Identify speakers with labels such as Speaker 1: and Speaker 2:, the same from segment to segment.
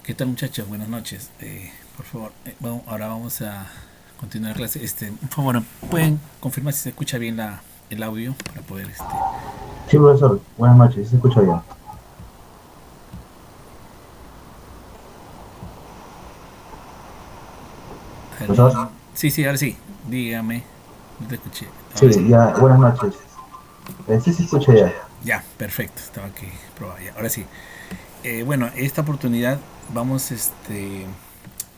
Speaker 1: ¿Qué tal muchachos? Buenas noches. Por favor, bueno, ahora vamos a continuar la clase. Por favor, ¿pueden confirmar si se escucha bien el audio para poder
Speaker 2: Sí, profesor, buenas noches, ¿sí se escucha bien? ¿Profesor?
Speaker 1: Sí, sí, ahora sí. Dígame. No te escuché.
Speaker 2: Sí,
Speaker 1: Ahora sí.
Speaker 2: ya, buenas noches. Sí se escucha ya.
Speaker 1: Ya, perfecto. Estaba aquí probado ya. Ahora sí. Bueno, esta oportunidad vamos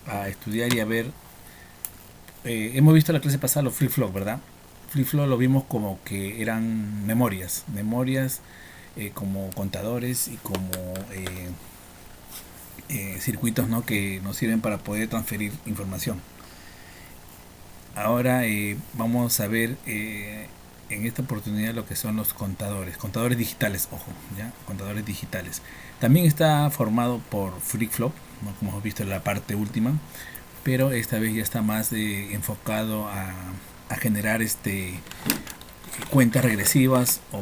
Speaker 1: a estudiar y a ver. Hemos visto la clase pasada los flip-flop, ¿verdad? Flip-flop lo vimos como que eran memorias como contadores y como circuitos, ¿no?, que nos sirven para poder transferir información. Ahora vamos a ver en esta oportunidad lo que son los contadores digitales, ojo, ya, contadores digitales. También está formado por flip-flop, ¿no?, como hemos visto en la parte última, pero esta vez ya está más enfocado a generar cuentas regresivas o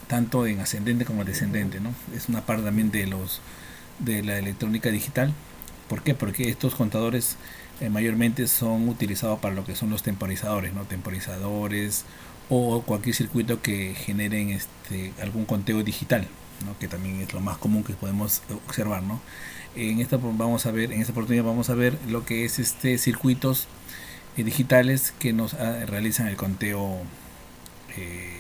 Speaker 1: tanto en ascendente como descendente, ¿no? Es una parte también de la electrónica digital. ¿Por qué? Porque estos contadores mayormente son utilizados para lo que son los temporizadores, ¿no? Temporizadores o cualquier circuito que generen algún conteo digital, ¿no?, que también es lo más común que podemos observar, ¿no? En esta oportunidad vamos a ver lo que es circuitos digitales que nos realizan el conteo eh,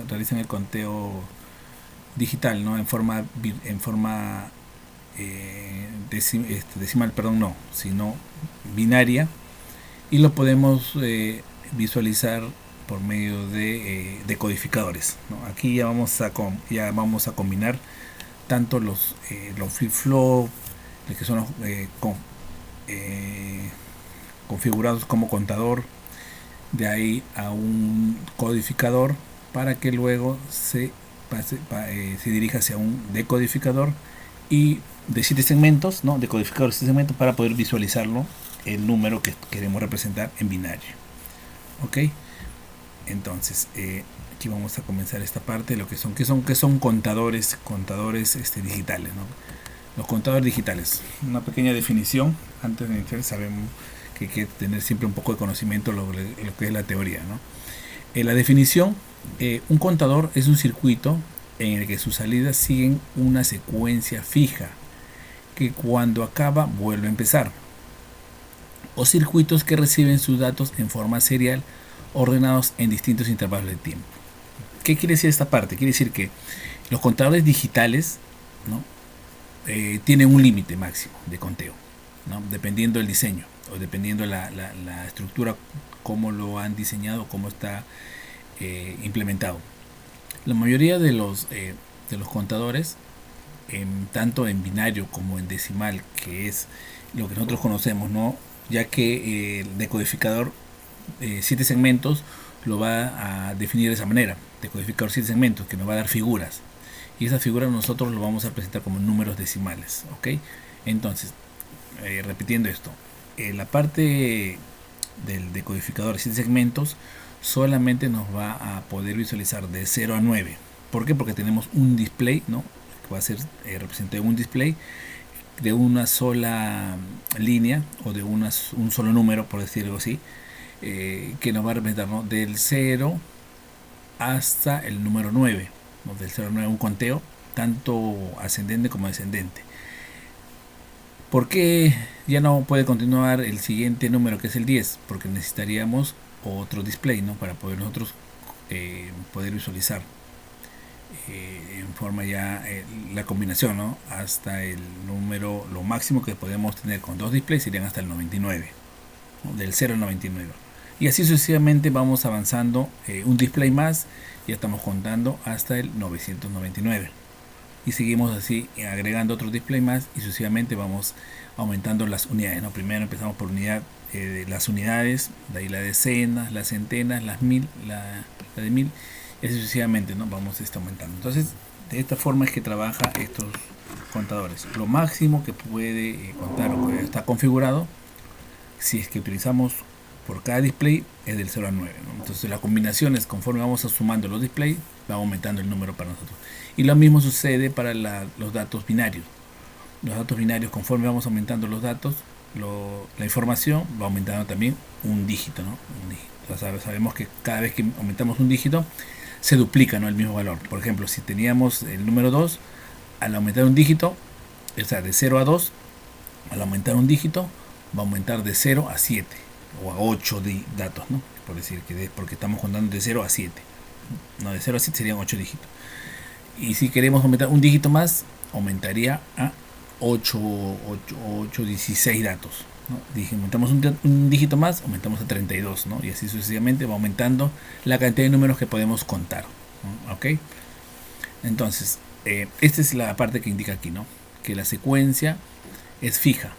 Speaker 1: realizan el conteo digital, ¿no? En forma decimal, perdón, no, sino binaria, y lo podemos visualizar por medio de decodificadores, ¿no? Aquí ya vamos a combinar tanto los flip-flop, que son eh, configurados como contador, de ahí a un codificador para que luego se dirija hacia un decodificador y de 7 segmentos, ¿no? Decodificador de 7 segmentos para poder visualizarlo, el número que queremos representar en binario. ¿Ok? Entonces, aquí vamos a comenzar esta parte de lo que son contadores digitales, ¿no? Los contadores digitales. Una pequeña definición antes de iniciar. Sabemos que hay que tener siempre un poco de conocimiento lo que es la teoría, ¿no? La definición, un contador es un circuito en el que sus salidas siguen una secuencia fija que cuando acaba vuelve a empezar, o circuitos que reciben sus datos en forma serial ordenados en distintos intervalos de tiempo. ¿Qué quiere decir esta parte? Quiere decir que los contadores digitales, ¿no?, tienen un límite máximo de conteo, ¿no?, dependiendo del diseño o dependiendo la estructura, cómo lo han diseñado, cómo está implementado. La mayoría de los contadores, tanto en binario como en decimal, que es lo que nosotros conocemos, ¿no? Ya que el decodificador 7 segmentos lo va a definir de esa manera, decodificador 7 segmentos, que nos va a dar figuras. Y esas figuras nosotros lo vamos a presentar como números decimales, ¿ok? Entonces, repitiendo esto, la parte del decodificador de 7 segmentos solamente nos va a poder visualizar de 0 a 9. ¿Por qué? Porque tenemos un display, ¿no?, que va a ser representado en un display de una sola línea o de un solo número, por decirlo así, que nos va a representar, ¿no?, del 0 hasta el número 9, ¿no? Del 0 al 9, un conteo tanto ascendente como descendente. ¿Por qué ya no puede continuar el siguiente número, que es el 10? Porque necesitaríamos otro display, ¿no?, para poder nosotros poder visualizar en forma ya la combinación, ¿no?, hasta el número, lo máximo que podemos tener con dos displays serían hasta el 99, ¿no?, del 0 al 99. Y así sucesivamente vamos avanzando un display más, ya estamos contando hasta el 999. Y seguimos así agregando otro display más y sucesivamente vamos aumentando las unidades, ¿no? Primero empezamos por las unidades, de ahí las decenas, las centenas, las mil, la de mil, y así sucesivamente, ¿no? Vamos aumentando. Entonces, de esta forma es que trabaja estos contadores. Lo máximo que puede contar o que está configurado, si es que utilizamos por cada display, es del 0 al 9, ¿no? Entonces las combinaciones, conforme vamos sumando los displays, va aumentando el número para nosotros. Y lo mismo sucede para los datos binarios. Los datos binarios, conforme vamos aumentando los datos, la información va aumentando también un dígito, ¿no? Un dígito. O sea, sabemos que cada vez que aumentamos un dígito, se duplica, ¿no?, el mismo valor. Por ejemplo, si teníamos el número 2, al aumentar un dígito, o sea, de 0 a 2, al aumentar un dígito, va a aumentar de 0 a 7 o a 8 datos, ¿no? Por decir que porque estamos contando de 0 a 7. No, de 0 a 7 serían 8 dígitos. Y si queremos aumentar un dígito más, aumentaría a 16 datos, ¿no? Dije, aumentamos un dígito más, aumentamos a 32, ¿no? Y así sucesivamente va aumentando la cantidad de números que podemos contar, ¿no? ¿Ok? Entonces, esta es la parte que indica aquí, ¿no? Que la secuencia es fija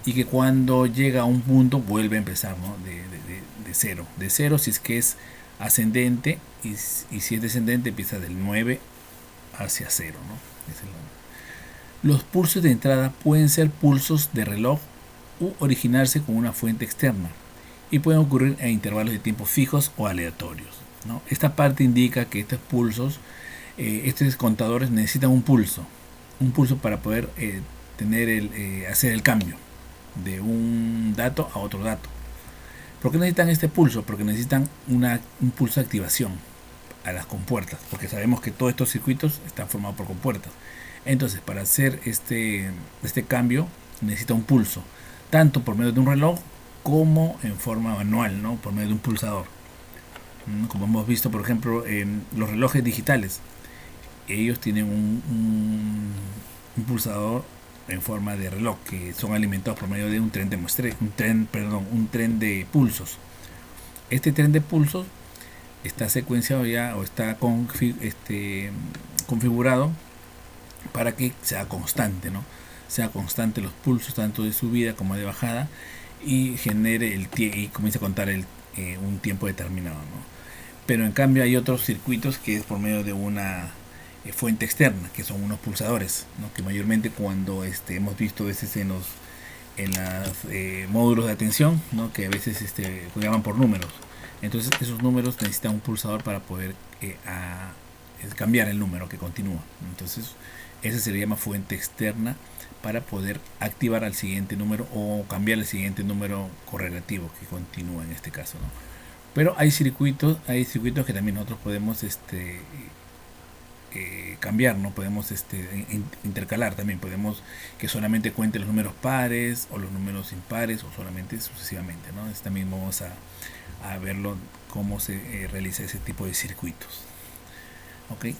Speaker 1: y que cuando llega a un punto vuelve a empezar, ¿no? De cero. De cero si es que es ascendente y si es descendente empieza del 9 hacia cero, ¿no? Los pulsos de entrada pueden ser pulsos de reloj u originarse con una fuente externa y pueden ocurrir en intervalos de tiempo fijos o aleatorios, ¿no? Esta parte indica que estos pulsos, estos contadores necesitan un pulso para poder hacer el cambio de un dato a otro dato. ¿Por qué necesitan este pulso? Porque necesitan un pulso de activación a las compuertas, porque sabemos que todos estos circuitos están formados por compuertas. Entonces, para hacer este cambio necesita un pulso, tanto por medio de un reloj como en forma manual, ¿no? Por medio de un pulsador. Como hemos visto, por ejemplo, en los relojes digitales, ellos tienen un pulsador en forma de reloj que son alimentados por medio de un tren de pulsos. Este tren de pulsos está secuenciado ya o está configurado para que sea constante, ¿no? Sea constante los pulsos tanto de subida como de bajada y genere y comience a contar un tiempo determinado, ¿no? Pero en cambio hay otros circuitos que es por medio de una fuente externa, que son unos pulsadores, ¿no? Que mayormente cuando hemos visto a veces en los módulos de atención, ¿no? Que a veces llaman por números. Entonces esos números necesitan un pulsador para poder cambiar el número que continúa. Entonces esa se le llama fuente externa para poder activar al siguiente número o cambiar el siguiente número correlativo que continúa en este caso, ¿no? Pero hay circuitos que también nosotros podemos cambiar, ¿no? Podemos intercalar también, podemos que solamente cuente los números pares o los números impares o solamente sucesivamente, ¿no? También vamos a verlo cómo se realiza ese tipo de circuitos. ¿Okay?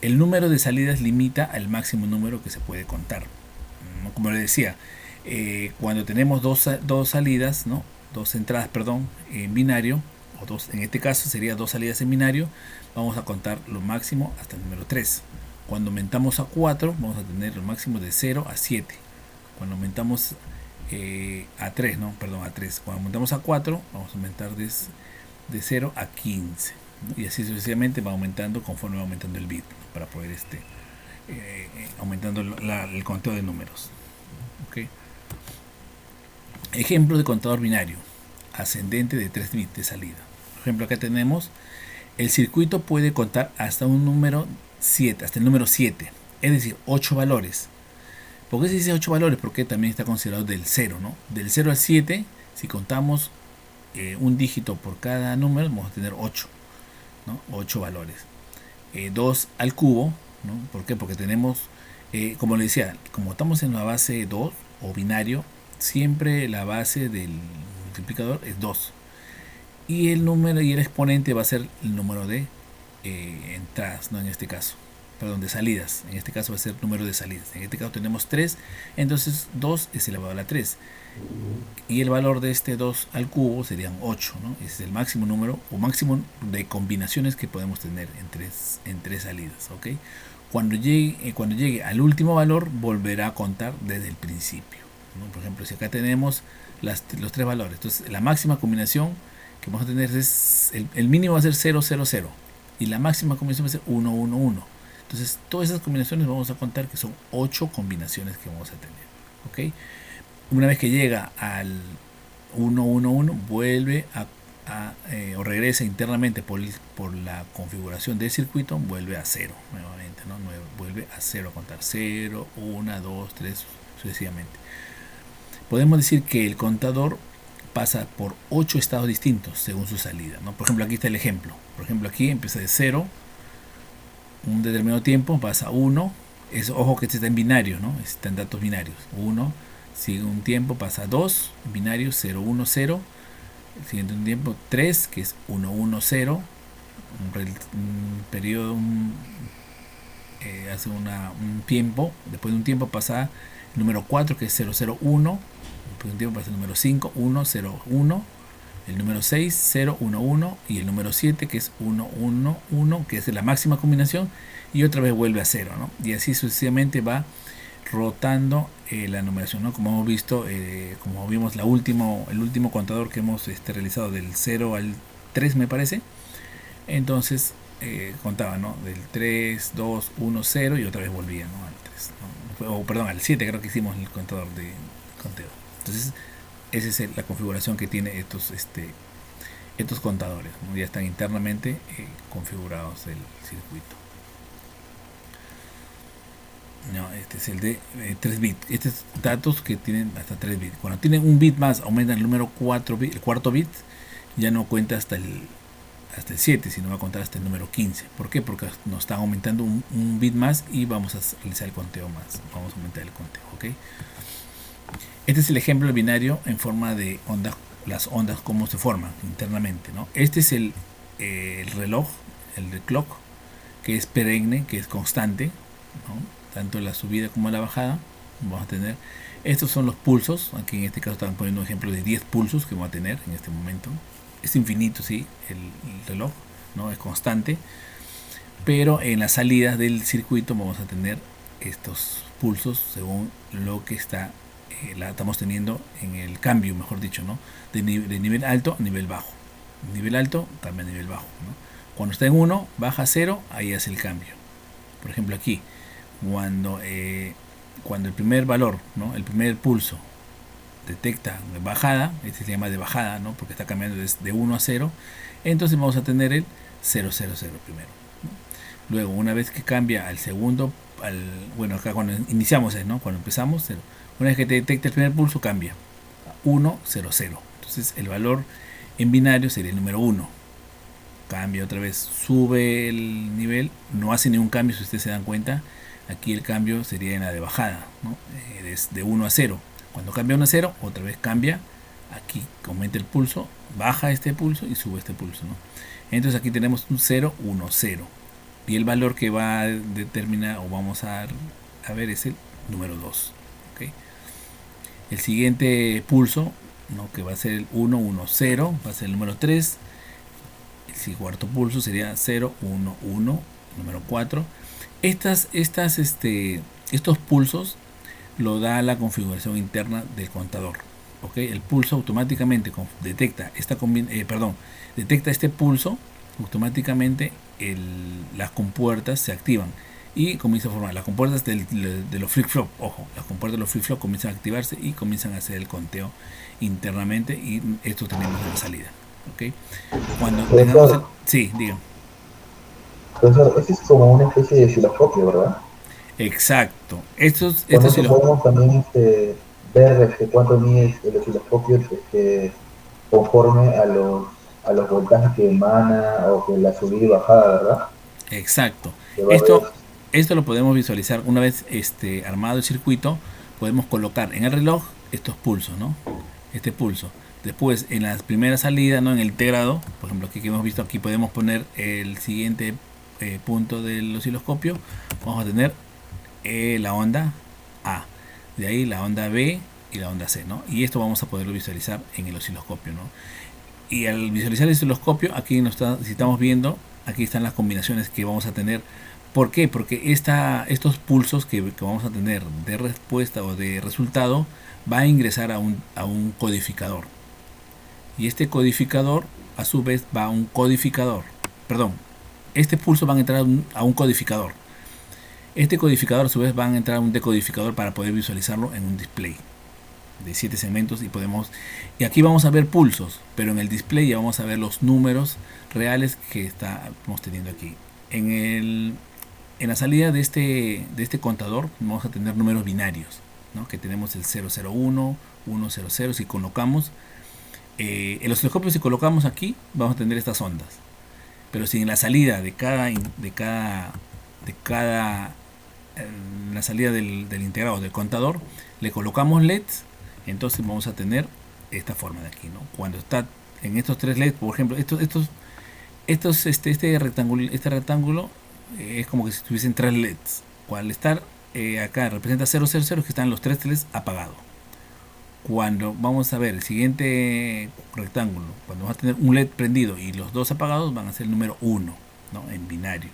Speaker 1: El número de salidas limita al máximo número que se puede contar, ¿no? Como les decía, cuando tenemos dos salidas, ¿no? Dos entradas, perdón, en binario, o dos, en este caso sería dos salidas en binario, vamos a contar lo máximo hasta el número 3. Cuando aumentamos a 4, vamos a tener lo máximo de 0 a 7. Cuando aumentamos a 3, ¿no? Perdón, a 3. Cuando aumentamos a 4, vamos a aumentar de 0 a 15. ¿No? Y así sucesivamente va aumentando conforme va aumentando el bit, ¿no? Para poder aumentando el conteo de números. ¿Okay? Ejemplo de contador binario ascendente de 3 bits de salida. Por ejemplo, acá tenemos el circuito puede contar hasta un número 7, hasta el número 7, es decir, 8 valores. ¿Por qué se dice 8 valores? Porque también está considerado del 0, ¿no? Del 0 al 7, si contamos un dígito por cada número, vamos a tener 8, ¿no? 8 valores. 2 al cubo, ¿no? ¿Por qué? Porque tenemos, como les decía, como estamos en la base 2 o binario, siempre la base del multiplicador es 2. Y el número y el exponente va a ser el número de entradas, ¿no? En este caso, perdón, de salidas. En este caso va a ser el número de salidas. En este caso tenemos 3, entonces 2 es elevado a la 3. Y el valor de este 2 al cubo serían 8, ¿no? Ese es el máximo número o máximo de combinaciones que podemos tener en tres salidas, ¿ok? Cuando llegue al último valor, volverá a contar desde el principio, ¿no? Por ejemplo, si acá tenemos los 3 valores, entonces la máxima combinación que vamos a tener es el mínimo va a ser 0, 0, 0 y la máxima combinación va a ser 1, 1, 1. Entonces todas esas combinaciones vamos a contar que son 8 combinaciones que vamos a tener, ¿ok? Una vez que llega al 1, 1, 1 vuelve o regresa internamente por la configuración del circuito, vuelve a 0 nuevamente, ¿no? Vuelve a 0 a contar 0, 1, 2, 3 sucesivamente. Podemos decir que el contador pasa por 8 estados distintos según su salida, ¿no? Por ejemplo, aquí está el ejemplo. Por ejemplo, aquí empieza de 0, un determinado tiempo, pasa a 1. Ojo que este está en binario, ¿no? Está en datos binarios. 1, sigue un tiempo, pasa a 2, en binario, 0, 1, 0. El siguiente un tiempo, 3, que es 1, 1, 0. Un periodo, hace un tiempo. Después de un tiempo pasa el número 4, que es 0, 0, 1. Después de un tiempo pasa el número 5, 1, 0, 1. El número 6, 0, 1, 1. Y el número 7, que es 1, 1, 1, que es la máxima combinación. Y otra vez vuelve a 0, ¿no? Y así sucesivamente va rotando la numeración, ¿no? Como hemos visto, como vimos el último contador que hemos realizado del 0 al 3, me parece. Entonces contaba, ¿no? Del 3, 2, 1, 0 y otra vez volvía, ¿no? Al 3, ¿no? O perdón, al 7 creo que hicimos el contador de conteo. Entonces esa es la configuración que tiene estos contadores, ¿no? Ya están internamente configurados el circuito. No, este es el de 3 bits. Estos datos que tienen hasta 3 bits. Cuando tienen un bit más, aumenta el número 4 bit, el cuarto bit, ya no cuenta hasta el 7, sino va a contar hasta el número 15. ¿Por qué? Porque nos están aumentando un bit más y vamos a realizar el conteo más. Vamos a aumentar el conteo, ¿ok? Este es el ejemplo binario en forma de ondas, las ondas cómo se forman internamente, ¿no? Este es el reloj, el de clock, que es perenne, que es constante, ¿no? Tanto la subida como la bajada. Vamos a tener, estos son los pulsos. Aquí en este caso están poniendo un ejemplo de 10 pulsos que vamos a tener en este momento. Es infinito, sí, el reloj, ¿no? Es constante, pero en las salidas del circuito vamos a tener estos pulsos según lo que la estamos teniendo en el cambio, mejor dicho, ¿no? De nivel alto a nivel bajo. Nivel alto cambia a nivel bajo, ¿no? Cuando está en 1, baja a 0, ahí hace el cambio. Por ejemplo, aquí, cuando el primer valor, ¿no? El primer pulso detecta bajada, este se llama de bajada, ¿no? Porque está cambiando de 1 a 0, entonces vamos a tener el 0, 0, 0 primero, ¿no? Luego, una vez que cambia al segundo, bueno, acá cuando iniciamos, ¿no? Cuando empezamos, 0. Una vez que te detecta el primer pulso, cambia a 1, 0, 0. Entonces el valor en binario sería el número 1. Cambia otra vez, sube el nivel, no hace ningún cambio, si ustedes se dan cuenta. Aquí el cambio sería en la de bajada, ¿no? De 1 a 0. Cuando cambia 1 a 0, otra vez cambia. Aquí aumenta el pulso, baja este pulso y sube este pulso, ¿no? Entonces aquí tenemos un 0, 1, 0. Y el valor que va a determinar o vamos a ver es el número 2. ¿Okay? El siguiente pulso, ¿no? Que va a ser el 1, 1, 0, va a ser el número 3. El cuarto pulso sería 0, 1, 1, número 4. Estos pulsos lo da la configuración interna del contador. ¿Okay? El pulso automáticamente detecta detecta este pulso, automáticamente las compuertas se activan y comienza a formar las compuertas de los flip-flop. Ojo, las compuertas de los flip-flop comienzan a activarse y comienzan a hacer el conteo internamente, y esto tenemos en la salida. ¿Okay? Cuando tengamos sí, digan.
Speaker 2: Profesor, este es como una especie de osciloscopio, ¿verdad?
Speaker 1: Exacto.
Speaker 2: Con eso podemos también ver cuánto mide el osciloscopio conforme a los voltajes que emana o que la subida y bajada, ¿verdad?
Speaker 1: Exacto. Esto lo podemos visualizar una vez armado el circuito. Podemos colocar en el reloj estos pulsos, ¿no? Este pulso. Después, en la primera salida, ¿no? En el integrado, por ejemplo, aquí que hemos visto, aquí podemos poner el siguiente punto del osciloscopio. Vamos a tener la onda A. De ahí la onda B y la onda C, ¿no? Y esto vamos a poderlo visualizar en el osciloscopio, ¿no? Y al visualizar el osciloscopio, aquí si estamos viendo, aquí están las combinaciones que vamos a tener. ¿Por qué? Porque estos pulsos que vamos a tener de respuesta o de resultado va a ingresar a un codificador. Y este codificador, a su vez, va a un codificador. Perdón, este pulso va a entrar a un codificador. Este codificador, a su vez, va a entrar a un decodificador para poder visualizarlo en un display de 7 segmentos, y aquí vamos a ver pulsos, pero en el display ya vamos a ver los números reales que estamos teniendo aquí. En la salida de este contador vamos a tener números binarios. ¿no? Que tenemos el 001, 100. Si colocamos el osciloscopio, si colocamos aquí, vamos a tener estas ondas. Pero si en la salida en la salida del integrado del contador le colocamos LEDs, entonces vamos a tener esta forma de aquí, ¿no? Cuando está en estos tres LEDs, por ejemplo, este rectángulo es como que si tuviesen tres LEDs. Al estar acá representa 000, que están los tres LEDs apagados. Cuando vamos a ver el siguiente rectángulo, cuando vamos a tener un LED prendido y los dos apagados, van a ser el número 1, ¿no? En binario.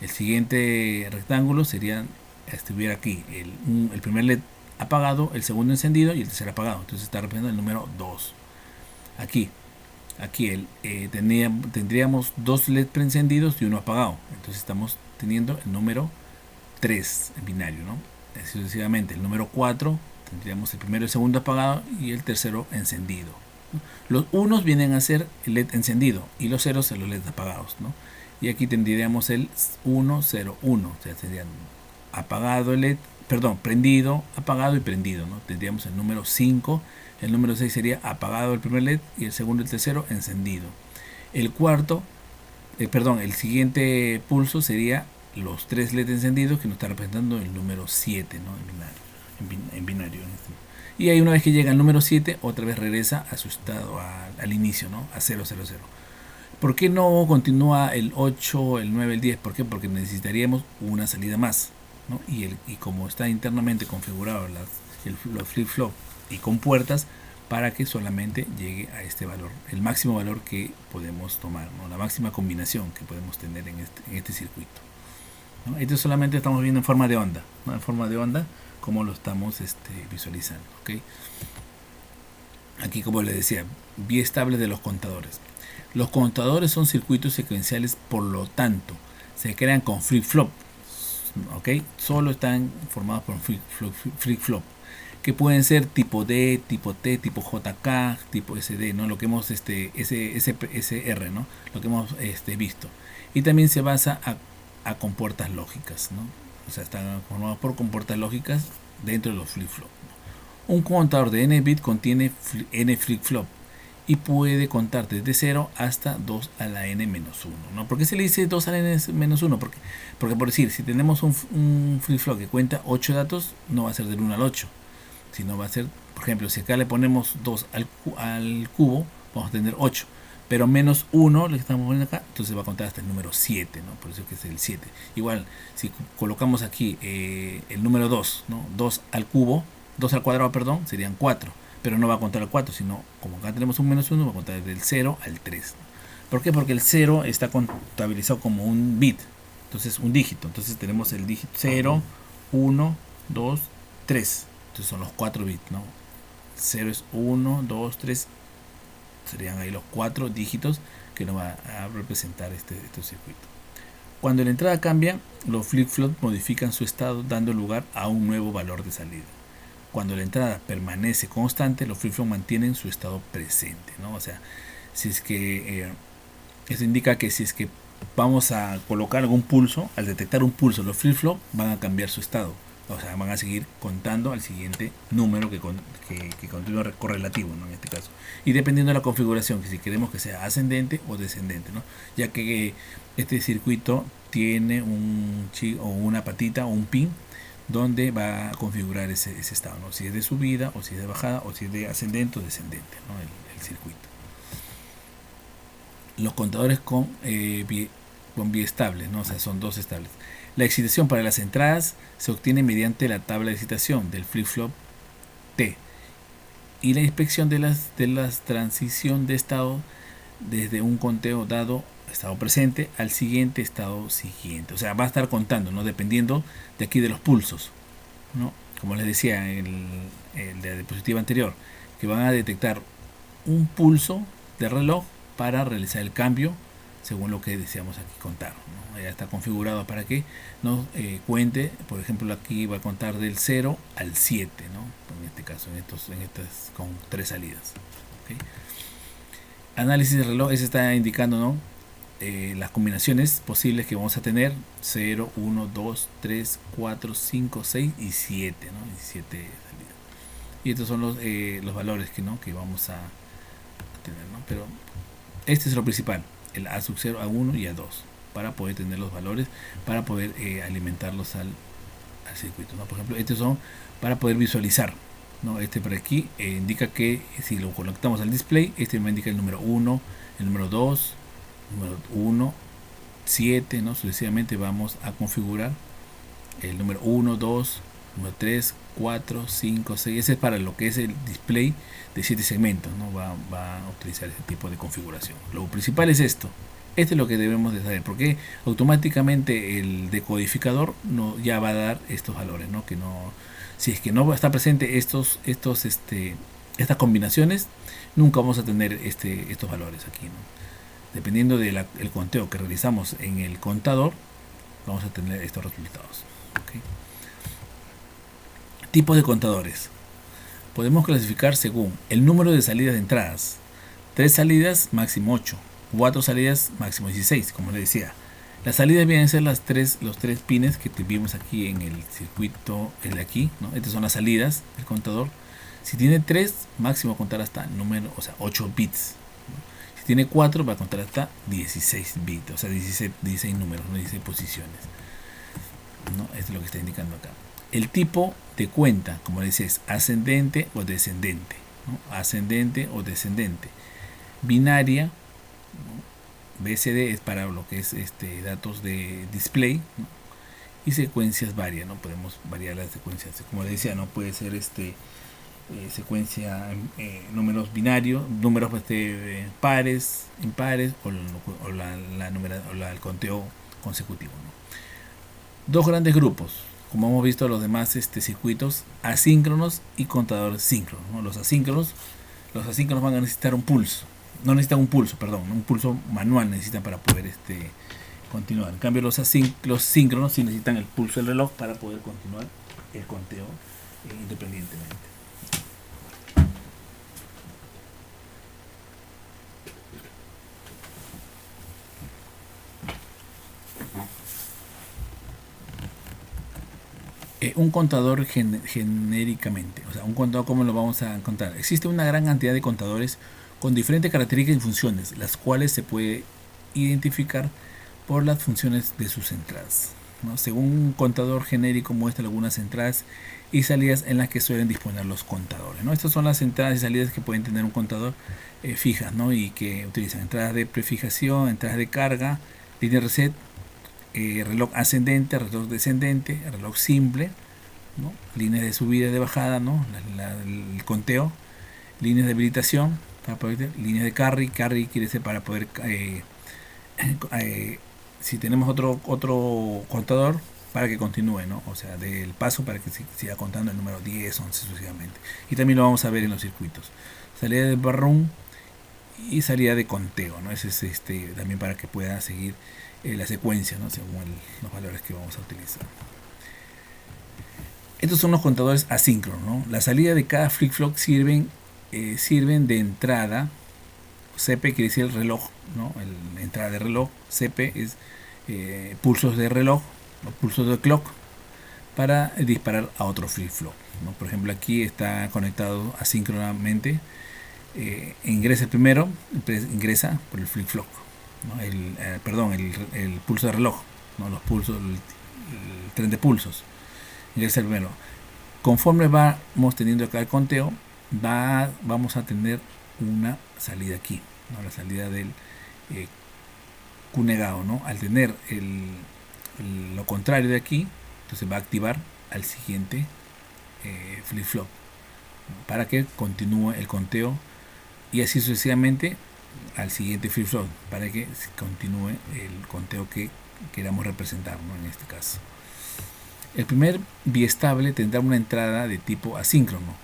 Speaker 1: El siguiente rectángulo sería, estuviera aquí, el primer LED apagado, el segundo encendido y el tercer apagado. Entonces está representando el número 2. Aquí tendríamos dos LED prendidos y uno apagado. Entonces estamos teniendo el número 3 en binario, ¿no? Sucesivamente, el número 4 tendríamos el primero y el segundo apagado y el tercero encendido. Los unos vienen a ser el LED encendido y los ceros son los LED apagados, ¿no? Y aquí tendríamos el 1, 0, 1. O sea, tendrían apagado el LED, prendido, apagado y prendido, ¿no? Tendríamos el número 5. El número 6 sería apagado el primer LED y el segundo y el tercero encendido. El cuarto, el siguiente pulso sería los 3 LED encendidos, que nos está representando el número 7, ¿no? En binario. Y ahí una vez que llega al número 7, otra vez regresa a su estado, al inicio, ¿no? A 000. ¿Por qué no continúa el 8, el 9, el 10? ¿Por qué? Porque necesitaríamos una salida más, ¿no? Y como está internamente configurado los flip-flop y con puertas, para que solamente llegue a este valor, el máximo valor que podemos tomar, ¿no? La máxima combinación que podemos tener en este circuito, ¿no? Esto solamente estamos viendo en forma de onda, ¿no? En forma de onda, como lo estamos visualizando, ¿okay? Aquí, como les decía, vía estable de los contadores. Los contadores son circuitos secuenciales, por lo tanto, se crean con flip-flop, ¿okay? Solo están formados por flip-flop, que pueden ser tipo D, tipo T, tipo JK, tipo SD, ¿no? Lo que hemos SR, ¿no? Lo que hemos visto. Y también se basa a compuertas lógicas, ¿no? O sea, están formados por compuertas lógicas dentro de los flip-flop. Un contador de n bit contiene n flip-flop y puede contar desde 0 hasta 2 a la n-1, ¿no? ¿Por qué se le dice 2 a la n-1? Porque por decir, si tenemos un flip-flop que cuenta 8 datos, no va a ser del 1 al 8, sino va a ser, por ejemplo, si acá le ponemos 2 al cubo, vamos a tener 8. Pero menos 1 le estamos poniendo acá, entonces va a contar hasta el número 7, ¿no? Por eso que es el 7. Igual, si colocamos aquí el número 2, ¿no? 2 al cubo, 2 al cuadrado, perdón, serían 4. Pero no va a contar el 4, sino como acá tenemos un menos 1, va a contar desde el 0 al 3. ¿Por qué? Porque el 0 está contabilizado como un bit, entonces un dígito. Entonces tenemos el dígito 0, 1, 2, 3. Entonces son los 4 bits, ¿no? 0 es 1, 2, 3. Serían ahí los 4 dígitos que nos va a representar este circuito. Cuando la entrada cambia, los flip-flops modifican su estado, dando lugar a un nuevo valor de salida. Cuando la entrada permanece constante, los flip-flops mantienen su estado presente, ¿no? O sea, si es que eso indica que si es que vamos a colocar algún pulso, al detectar un pulso, los flip-flops van a cambiar su estado. O sea, van a seguir contando al siguiente número que continúa correlativo, ¿no? En este caso. Y dependiendo de la configuración, que si queremos que sea ascendente o descendente, ¿no? Ya que este circuito tiene una patita o un pin donde va a configurar ese estado, ¿no? Si es de subida o si es de bajada o si es de ascendente o descendente, ¿no? El circuito. Los contadores con biestables, ¿no? O sea, son dos estables. La excitación para las entradas se obtiene mediante la tabla de excitación del flip-flop T y la inspección de la transición de estado desde un conteo dado estado presente al siguiente estado siguiente. O sea, va a estar contando, ¿no? Dependiendo de aquí de los pulsos, ¿no? Como les decía en la diapositiva anterior, que van a detectar un pulso de reloj para realizar el cambio según lo que deseamos aquí contar, ¿no? Ya está configurado para que nos cuente. Por ejemplo, aquí va a contar del 0 al 7, ¿no? En este caso, en estas con 3 salidas, ¿okay? Análisis de reloj, ese está indicando, ¿no? las combinaciones posibles que vamos a tener: 0, 1, 2, 3, 4, 5, 6 y 7, ¿no? Y 7 salidas. Y estos son los valores ¿no? que vamos a tener, ¿no? Pero este es lo principal, el A sub 0, A1 y A2, para poder tener los valores, para poder alimentarlos al circuito, ¿no? Por ejemplo, estos son para poder visualizar, ¿no? Este por aquí indica que si lo conectamos al display, este me indica el número 1, el número 2, número 1, 7, ¿no? Sucesivamente vamos a configurar el número 1, 2, número 3, 4, 5, 6. Ese es para lo que es el display de 7 segmentos, ¿no? Va a utilizar ese tipo de configuración. Lo principal es esto. Esto es lo que debemos de saber, porque automáticamente el decodificador ya va a dar estos valores, ¿no? Que no, si es que no está presente estas combinaciones, nunca vamos a tener estos valores aquí, ¿no? Dependiendo del conteo que realizamos en el contador, vamos a tener estos resultados. ¿Okay? Tipos de contadores. Podemos clasificar según el número de salidas de entradas. 3 salidas, máximo 8. 4 salidas, máximo 16, como les decía. Las salidas vienen a ser los tres pines que vimos aquí en el circuito, el de aquí, ¿no? Estas son las salidas del contador. Si tiene 3, máximo contar hasta 8 bits. ¿No? Si tiene 4, va a contar hasta 16 bits, o sea, 16 números, no 16 posiciones, ¿no? Esto es lo que está indicando acá. El tipo de cuenta, como les decía, es ascendente o descendente, ¿no? Ascendente o descendente. Binaria, ¿no? BCD es para lo que es datos de display, ¿no? Y secuencias varias, ¿no? Podemos variar las secuencias, como les decía, no puede ser secuencia números binarios, números pares, impares, o el conteo consecutivo, ¿no? Dos grandes grupos, como hemos visto los demás circuitos: asíncronos y contadores síncronos, ¿no? Los asíncronos van a necesitar un pulso, no necesitan un pulso, perdón, un pulso manual necesitan para poder continuar. En cambio, los síncronos sí necesitan el pulso del reloj para poder continuar el conteo independientemente. Un contador genéricamente, o sea, un contador, ¿cómo lo vamos a contar? Existe una gran cantidad de contadores con diferentes características y funciones, las cuales se puede identificar por las funciones de sus entradas, ¿no? Según un contador genérico muestra algunas entradas y salidas en las que suelen disponer los contadores, ¿no? Estas son las entradas y salidas que pueden tener un contador fijas, ¿no? Y que utilizan entradas de prefijación, entradas de carga, línea reset, reloj ascendente, reloj descendente, reloj simple, ¿no? Líneas de subida y de bajada, ¿no? El conteo, líneas de habilitación, líneas de carry quiere decir para poder si tenemos otro contador para que continúe, ¿no? O sea, del paso para que siga contando el número 10, 11 sucesivamente. Y también lo vamos a ver en los circuitos. Salida de barrón y salida de conteo, ¿no? Ese es también para que pueda seguir la secuencia, ¿no? Según los valores que vamos a utilizar. Estos son los contadores asíncronos, ¿no? La salida de cada flip-flop sirven de entrada. CP quiere decir el reloj, ¿no? La entrada de reloj. CP es pulsos de reloj, o pulsos de clock, para disparar a otro flip-flop, ¿no? Por ejemplo, aquí está conectado asíncronamente. Ingresa el primero, ingresa por el flip-flop, ¿no? El pulso de reloj, ¿no? Los pulsos, el tren de pulsos. Ingresa el primero. Conforme vamos teniendo acá el conteo, vamos a tener una salida aquí, ¿no? La salida del Q negado, ¿no? Al tener lo contrario de aquí, entonces va a activar al siguiente flip-flop, ¿no? Para que continúe el conteo, y así sucesivamente al siguiente flip-flop, para que continúe el conteo que queramos representar, ¿no? En este caso, el primer biestable tendrá una entrada de tipo asíncrono,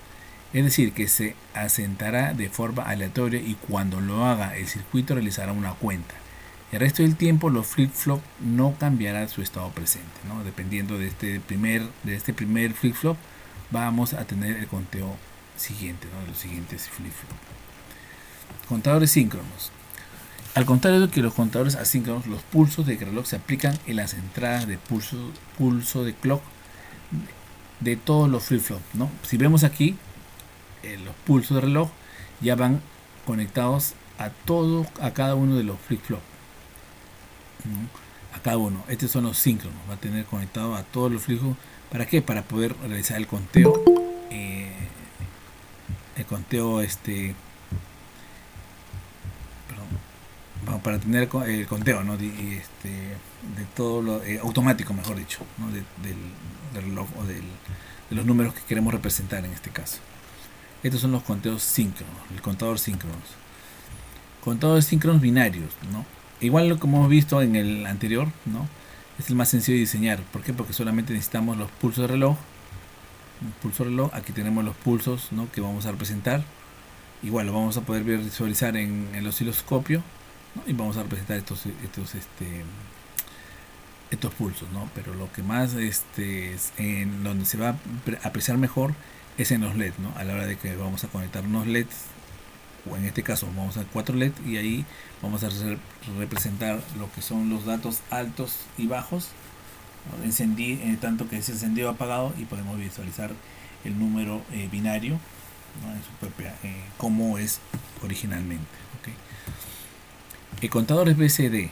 Speaker 1: es decir, que se asentará de forma aleatoria y cuando lo haga el circuito realizará una cuenta. El resto del tiempo los flip-flop no cambiará su estado presente, ¿no? Dependiendo de este primer flip-flop, vamos a tener el conteo siguiente, ¿no? De los siguientes flip-flop. Contadores síncronos. Al contrario de que los contadores asíncronos, los pulsos de reloj se aplican en las entradas de pulso de clock de todos los flip-flop, ¿no? Si vemos aquí, los pulsos de reloj ya van conectados a cada uno de los flip-flop, ¿no? A cada uno. Estos son los síncronos, va a tener conectado a todos los flip-flop. ¿Para qué? Para poder realizar el conteo, eh, el conteo perdón, para tener el conteo, ¿no? De todo lo automático, mejor dicho, ¿no? Del reloj o de los números que queremos representar en este caso. Estos son los conteos síncronos, el contador síncronos. Contadores síncronos binarios, ¿no? Igual como hemos visto en el anterior, ¿no? Es el más sencillo de diseñar. ¿Por qué? Porque solamente necesitamos los pulsos de reloj. Un pulso de reloj. Aquí tenemos los pulsos, ¿no? Que vamos a representar. Igual lo vamos a poder visualizar en el osciloscopio, ¿no? Y vamos a representar estos pulsos, ¿no? Pero lo que más en donde se va a apreciar mejor es en los LED, ¿no? A la hora de que vamos a conectar unos LEDs, o en este caso vamos a 4 LED, y ahí vamos a representar lo que son los datos altos y bajos, ¿no? Tanto que es encendido o apagado, y podemos visualizar el número binario, ¿no? En su propia, como es originalmente, ¿okay? El contador es BCD,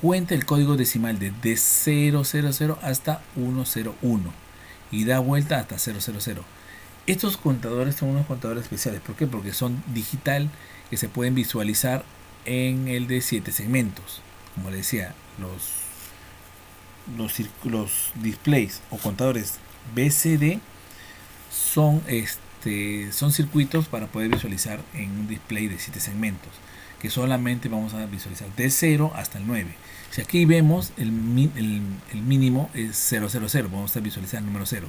Speaker 1: cuenta el código decimal de 000 hasta 101 y da vuelta hasta 000. Estos contadores son unos contadores especiales. ¿Por qué? Porque son digital, que se pueden visualizar en el de 7 segmentos. Como les decía, los displays o contadores BCD son circuitos para poder visualizar en un display de 7 segmentos, que solamente vamos a visualizar de 0 hasta el 9. Si aquí vemos el mínimo es 000, vamos a visualizar el número 0.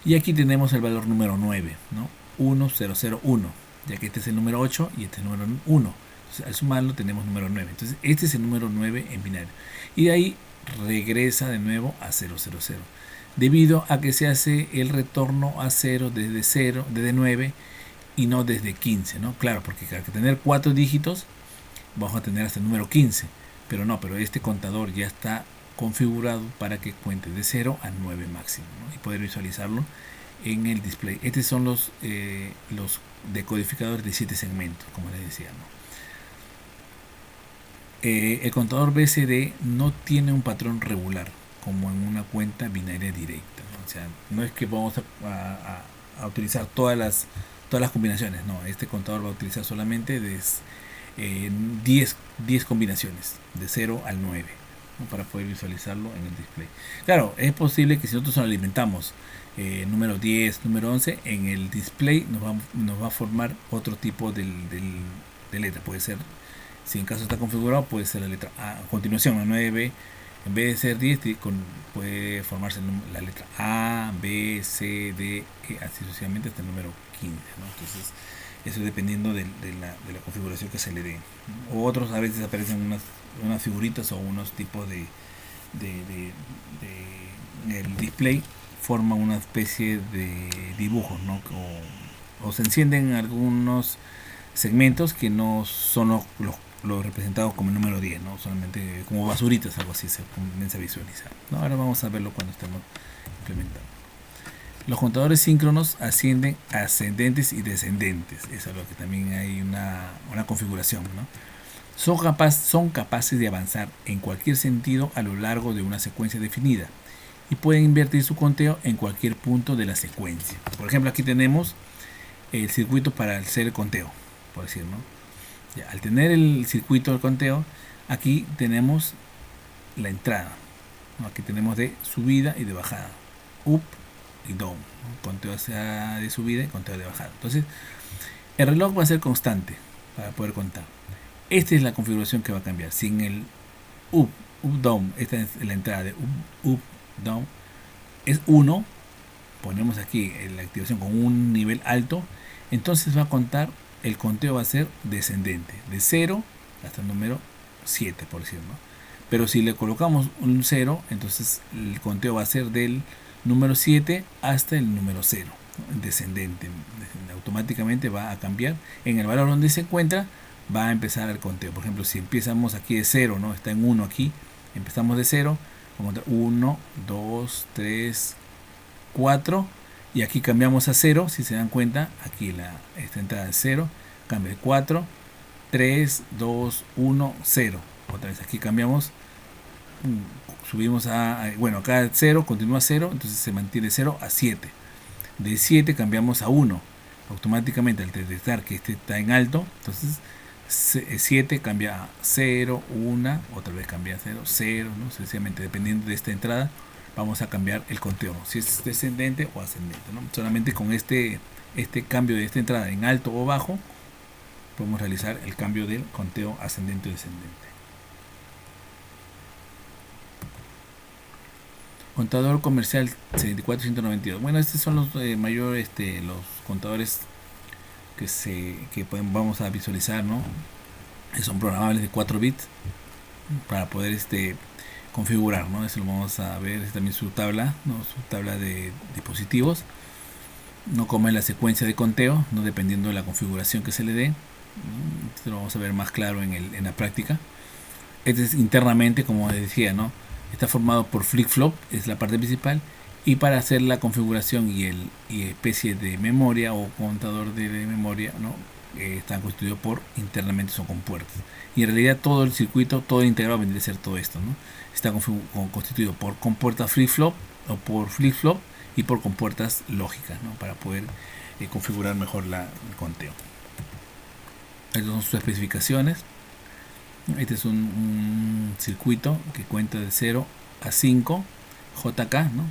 Speaker 1: Y aquí tenemos el valor número 9, ¿no? 1001, ya que este es el número 8 y este es el número 1. Entonces, al sumarlo tenemos número 9. Entonces, este es el número 9 en binario. Y de ahí regresa de nuevo a 000. Debido a que se hace el retorno a 0 desde 9 y no desde 15, ¿no? Claro, porque al tener 4 dígitos vamos a tener hasta el número 15. Pero este contador ya está configurado para que cuente de 0 a 9 máximo, ¿no? Y poder visualizarlo en el display. Estos son los decodificadores de 7 segmentos, como les decía, ¿no? El contador BCD no tiene un patrón regular como en una cuenta binaria directa, ¿no? O sea, no es que vamos a utilizar todas las combinaciones, no. Este contador va a utilizar solamente 10 combinaciones de 0 al 9, ¿no? Para poder visualizarlo en el display. Claro, es posible que si nosotros alimentamos número 10, número 11, en el display nos va a formar otro tipo de letra. Puede ser, si en caso está configurado, puede ser la letra A. A continuación, la 9, en vez de ser 10, puede formarse la letra A, B, C, D, E, así sucesivamente hasta el número 15, ¿no? Entonces, eso dependiendo de la configuración que se le dé. O otros a veces aparecen unas figuritas o unos tipos el display forma una especie de dibujos, ¿no? O se encienden algunos segmentos que no son los representados como el número 10, ¿no? Solamente como basuritas, algo así se comienza a visualizar, ¿no? Ahora vamos a verlo cuando estemos implementando. Los contadores síncronos ascienden ascendentes y descendentes. Eso es lo que también hay una configuración, ¿no? Son capaces de avanzar en cualquier sentido a lo largo de una secuencia definida y pueden invertir su conteo en cualquier punto de la secuencia. Por ejemplo, aquí tenemos el circuito para hacer el conteo, por decir, ¿no? Ya, al tener el circuito del conteo, aquí tenemos la entrada, ¿no? Aquí tenemos de subida y de bajada, up y down, ¿no? Conteo hacia de subida y conteo de bajada. Entonces, el reloj va a ser constante para poder contar. Esta es la configuración que va a cambiar. Sin el up, down, esta es la entrada de up, down, es 1. Ponemos aquí la activación con un nivel alto, entonces va a contar, el conteo va a ser descendente, de 0 hasta el número 7, por decirlo, ¿no? Pero si le colocamos un 0, entonces el conteo va a ser del número 7 hasta el número 0, ¿no? Descendente. Automáticamente va a cambiar en el valor donde se encuentra, va a empezar el conteo. Por ejemplo, si empezamos aquí de 0, ¿no? Está en 1 aquí, empezamos de 0, vamos a 1, 2, 3, 4, y aquí cambiamos a 0, si se dan cuenta, aquí esta entrada es 0, cambia de 4, 3, 2, 1, 0. Otra vez aquí cambiamos, subimos bueno, acá 0, continúa 0, entonces se mantiene 0 a 7. De 7 cambiamos a 1. Automáticamente al detectar que este está en alto, entonces 7 cambia a 0, 1, otra vez cambia a 0, 0, ¿no? Sencillamente dependiendo de esta entrada vamos a cambiar el conteo, si es descendente o ascendente, ¿no? Solamente con este cambio de esta entrada en alto o bajo podemos realizar el cambio del conteo ascendente o descendente. Contador comercial 74192. Bueno, estos son los mayores, los contadores vamos a visualizar, ¿no? Son programables de 4 bits para poder configurar, ¿no? Eso lo vamos a ver, es también su tabla, ¿no? Su tabla de dispositivos, no como en la secuencia de conteo, no dependiendo de la configuración que se le dé. Esto lo vamos a ver más claro en la práctica. Este es internamente, como decía, ¿no? Está formado por flip-flop, es la parte principal, y para hacer la configuración y especie de memoria o contador de memoria, ¿no? Están constituidos internamente son compuertas. Y en realidad todo el circuito, todo el integrado vendría a ser todo esto, ¿no? Está constituido por compuertas flip-flop o por flip-flop y por compuertas lógicas, ¿no? Para poder configurar mejor el conteo. Estas son sus especificaciones. Este es un circuito que cuenta de 0 a 5 JK, ¿no?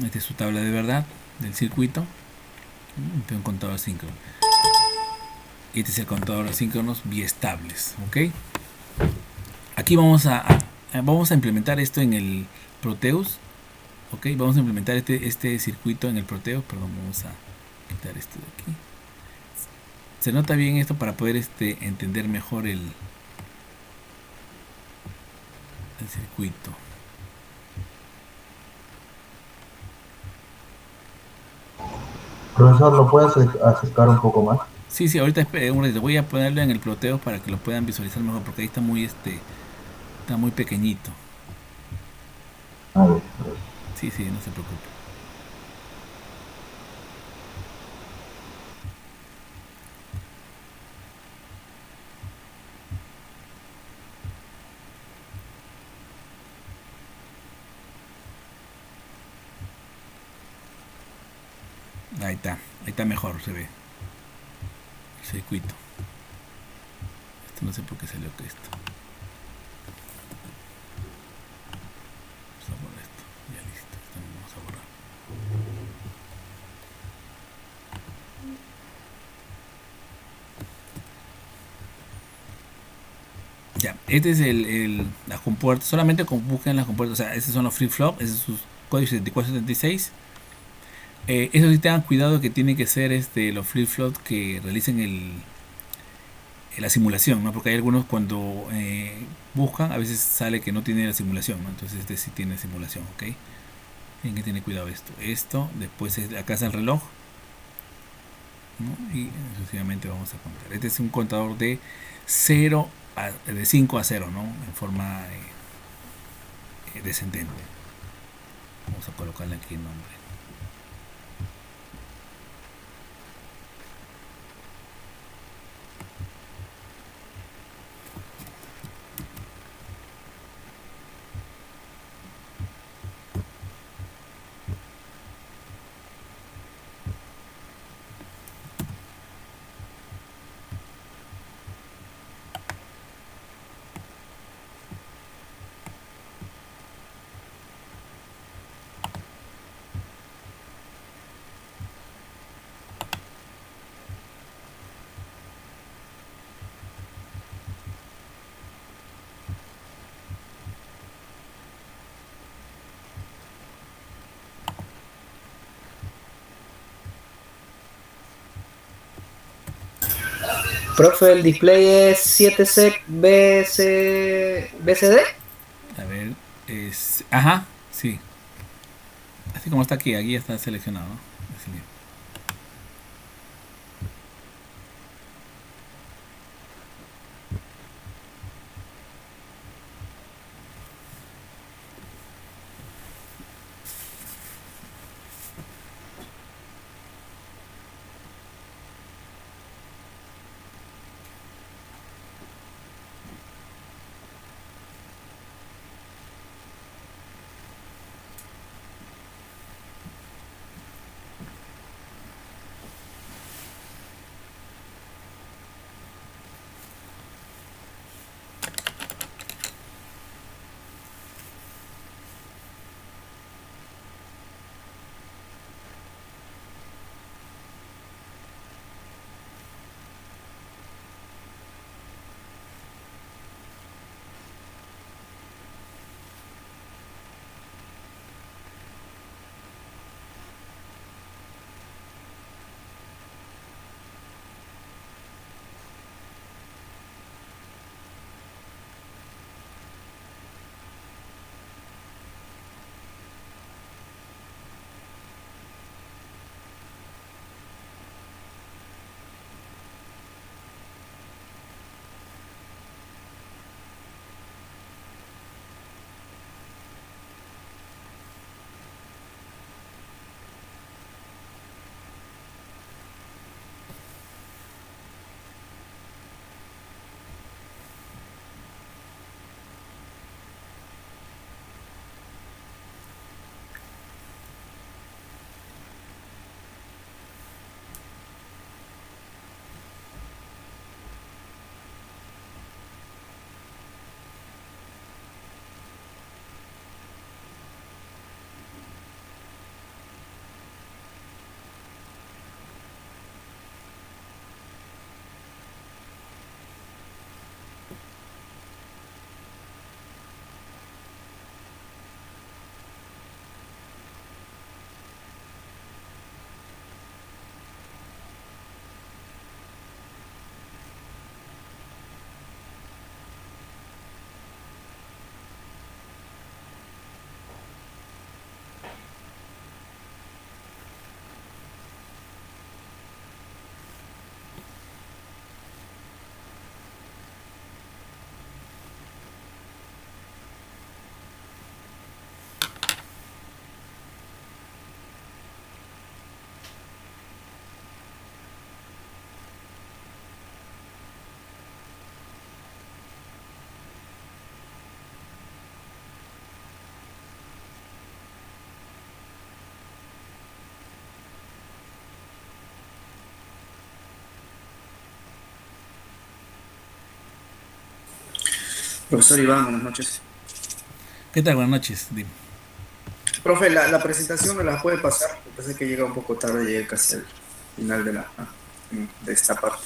Speaker 1: Esta es su tabla de verdad del circuito. Este es un contador asíncrono. Este es el contador asíncronos biestables, ¿ok? Aquí vamos a implementar esto en el Proteus, ¿ok? Vamos a implementar este circuito en el Proteus. Perdón, vamos a quitar esto de aquí. Se nota bien esto para poder entender mejor el circuito.
Speaker 2: Profesor, ¿lo puedes acercar un poco más?
Speaker 1: Sí, ahorita voy a ponerlo en el Proteus para que lo puedan visualizar mejor, porque ahí está muy pequeñito.
Speaker 2: A ver.
Speaker 1: Sí, no se preocupe. Ahí está mejor, se ve el circuito. Esto no sé por qué salió que esto. Vamos a borrar esto, ya listo, esto lo vamos a borrar. Ya, este es las compuertas, solamente busquen las compuertas, o sea, estos son los flip-flop, esos son sus códigos 7476. Eso sí, tengan cuidado que tiene que ser los flip-flops que realicen la simulación, ¿no? Porque hay algunos cuando buscan, a veces sale que no tiene la simulación, ¿no? Entonces este sí tiene simulación, ¿ok? Tienen que tener cuidado esto. Después acá está el reloj, ¿no? Y sucesivamente vamos a contar. Este es un contador de 5 a 0, ¿no? En forma descendente. Vamos a colocarle aquí el nombre.
Speaker 3: Profe, el display es 7sec BCD.
Speaker 1: A ver, ajá, sí. Así como está aquí ya está seleccionado, ¿no?
Speaker 4: Profesor Iván, buenas noches.
Speaker 1: ¿Qué tal? Buenas noches. Dime.
Speaker 4: Profe, la presentación me la puede pasar. Pensé que llega un poco tarde, llegué casi al final de esta parte.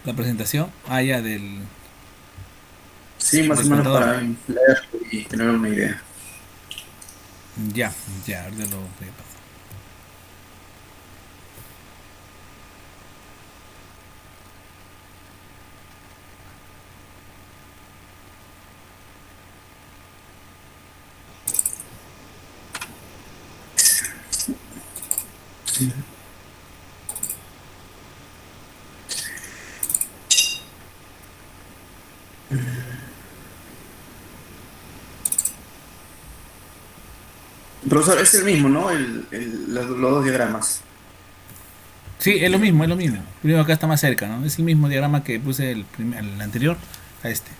Speaker 1: La presentación, ya
Speaker 4: Sí, más o
Speaker 1: del
Speaker 4: menos
Speaker 1: contador.
Speaker 4: para leer y tener una idea.
Speaker 1: Ya, ya, ahorita lo voy a pasar.
Speaker 4: Profesor, es el mismo, ¿no? Los dos diagramas.
Speaker 1: Sí, es lo mismo, es lo mismo. Primero acá está más cerca, ¿no? Es el mismo diagrama que puse el anterior a este.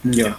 Speaker 4: Ya.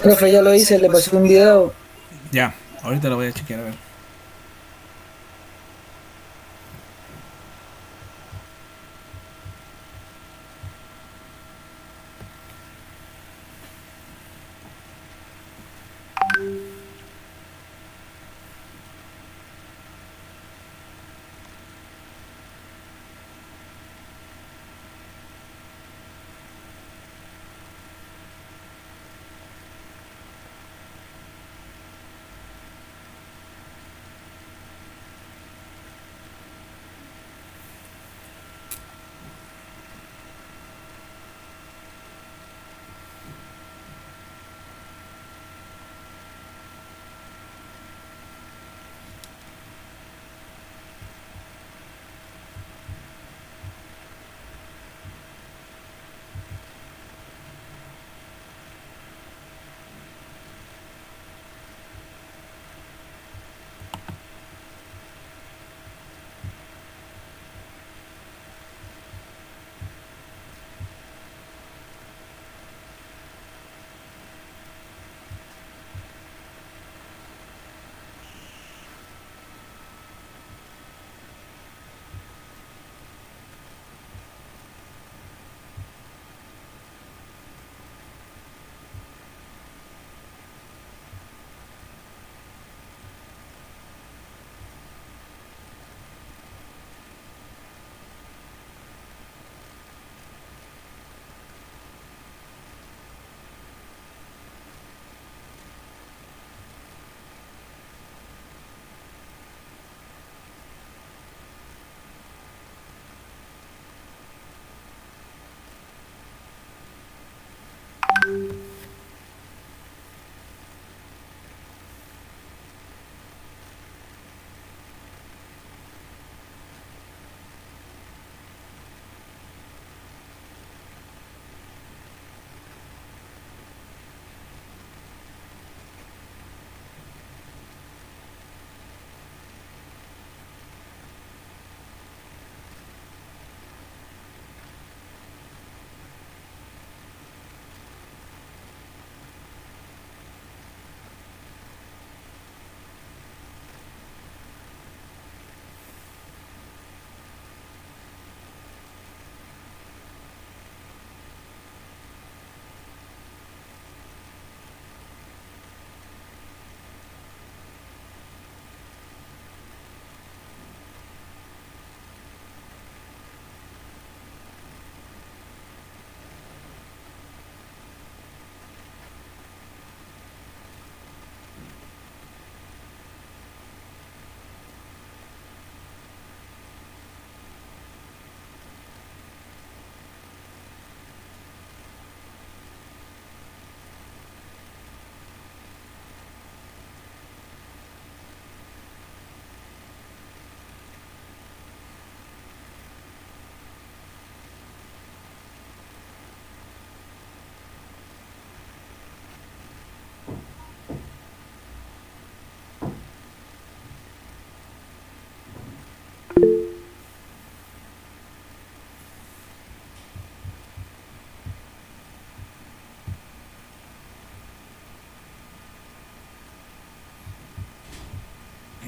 Speaker 3: Profe, ya lo hice, le pasé un video.
Speaker 1: Ya, ahorita lo voy a chequear a ver.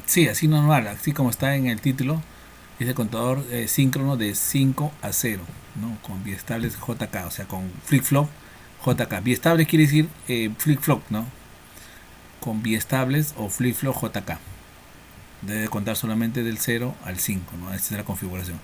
Speaker 1: Sí, así normal, así como está en el título, es el contador síncrono de 5 a 0, ¿no? Con biestables JK, o sea, con flip-flop JK. Biestables quiere decir flip-flop, ¿no? Con biestables o flip-flop JK. Debe contar solamente del 0 al 5, ¿no? Esta es la configuración.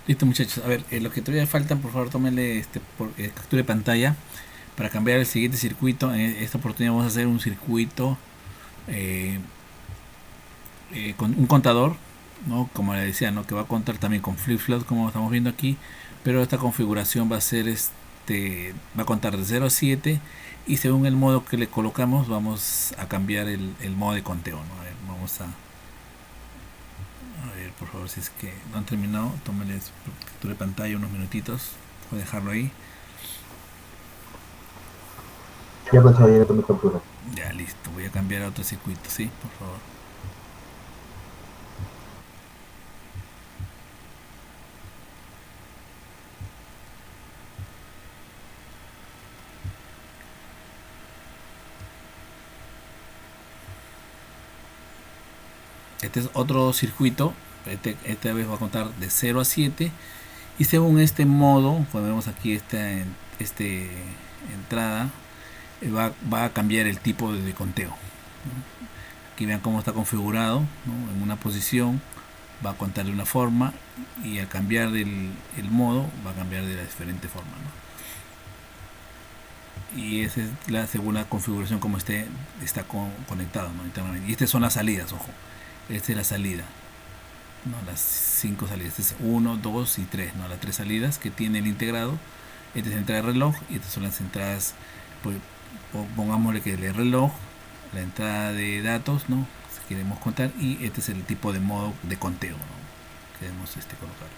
Speaker 1: Listo, muchachos. A ver, lo que todavía faltan, por favor, tómenle captura de pantalla para cambiar el siguiente circuito. En esta oportunidad vamos a hacer un circuito eh, con un contador, ¿no? Como le decía, ¿no? Que va a contar también con flip-flop, como estamos viendo aquí, pero esta configuración va a ser va a contar de 0 a 7 y según el modo que le colocamos vamos a cambiar el modo de conteo, ¿no? A ver, vamos a ver, por favor, si es que no han terminado, tómenles captura de pantalla unos minutitos, voy a dejarlo ahí.
Speaker 2: Ya pensaba, ya tomé captura.
Speaker 1: Ya, listo, voy a cambiar a otro circuito, ¿sí? Por favor. Este es otro circuito, esta vez va a contar de 0 a 7 y según este modo, cuando vemos aquí este entrada, va a cambiar el tipo de conteo, ¿no? Aquí vean cómo está configurado, ¿no? En una posición va a contar de una forma y al cambiar el modo va a cambiar de la diferente forma, ¿no? Y esa es la segunda configuración como está conectado, ¿no? Internamente. Y estas son las salidas, ojo. Esta es la salida, ¿no? Las 5 salidas. Este es 1, 2 y 3, ¿no? Las 3 salidas que tiene el integrado. Esta es la entrada de reloj y estas son las entradas, pues, pongámosle que el reloj, la entrada de datos, ¿no? Si queremos contar, y este es el tipo de modo de conteo, ¿no? Queremos colocar.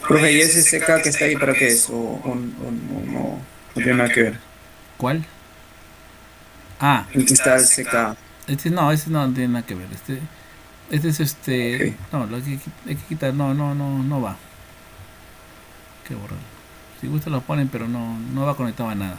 Speaker 4: Profe, ¿y ese CK que está ahí para qué es? No tiene nada que ver.
Speaker 1: ¿Cuál? Ah,
Speaker 4: ¿En qué está el CK?
Speaker 1: este no tiene nada que ver. Este es
Speaker 4: Ok.
Speaker 1: no, lo hay que quitar, no va. Que borrar. Si gusta lo ponen, pero no va conectado a nada.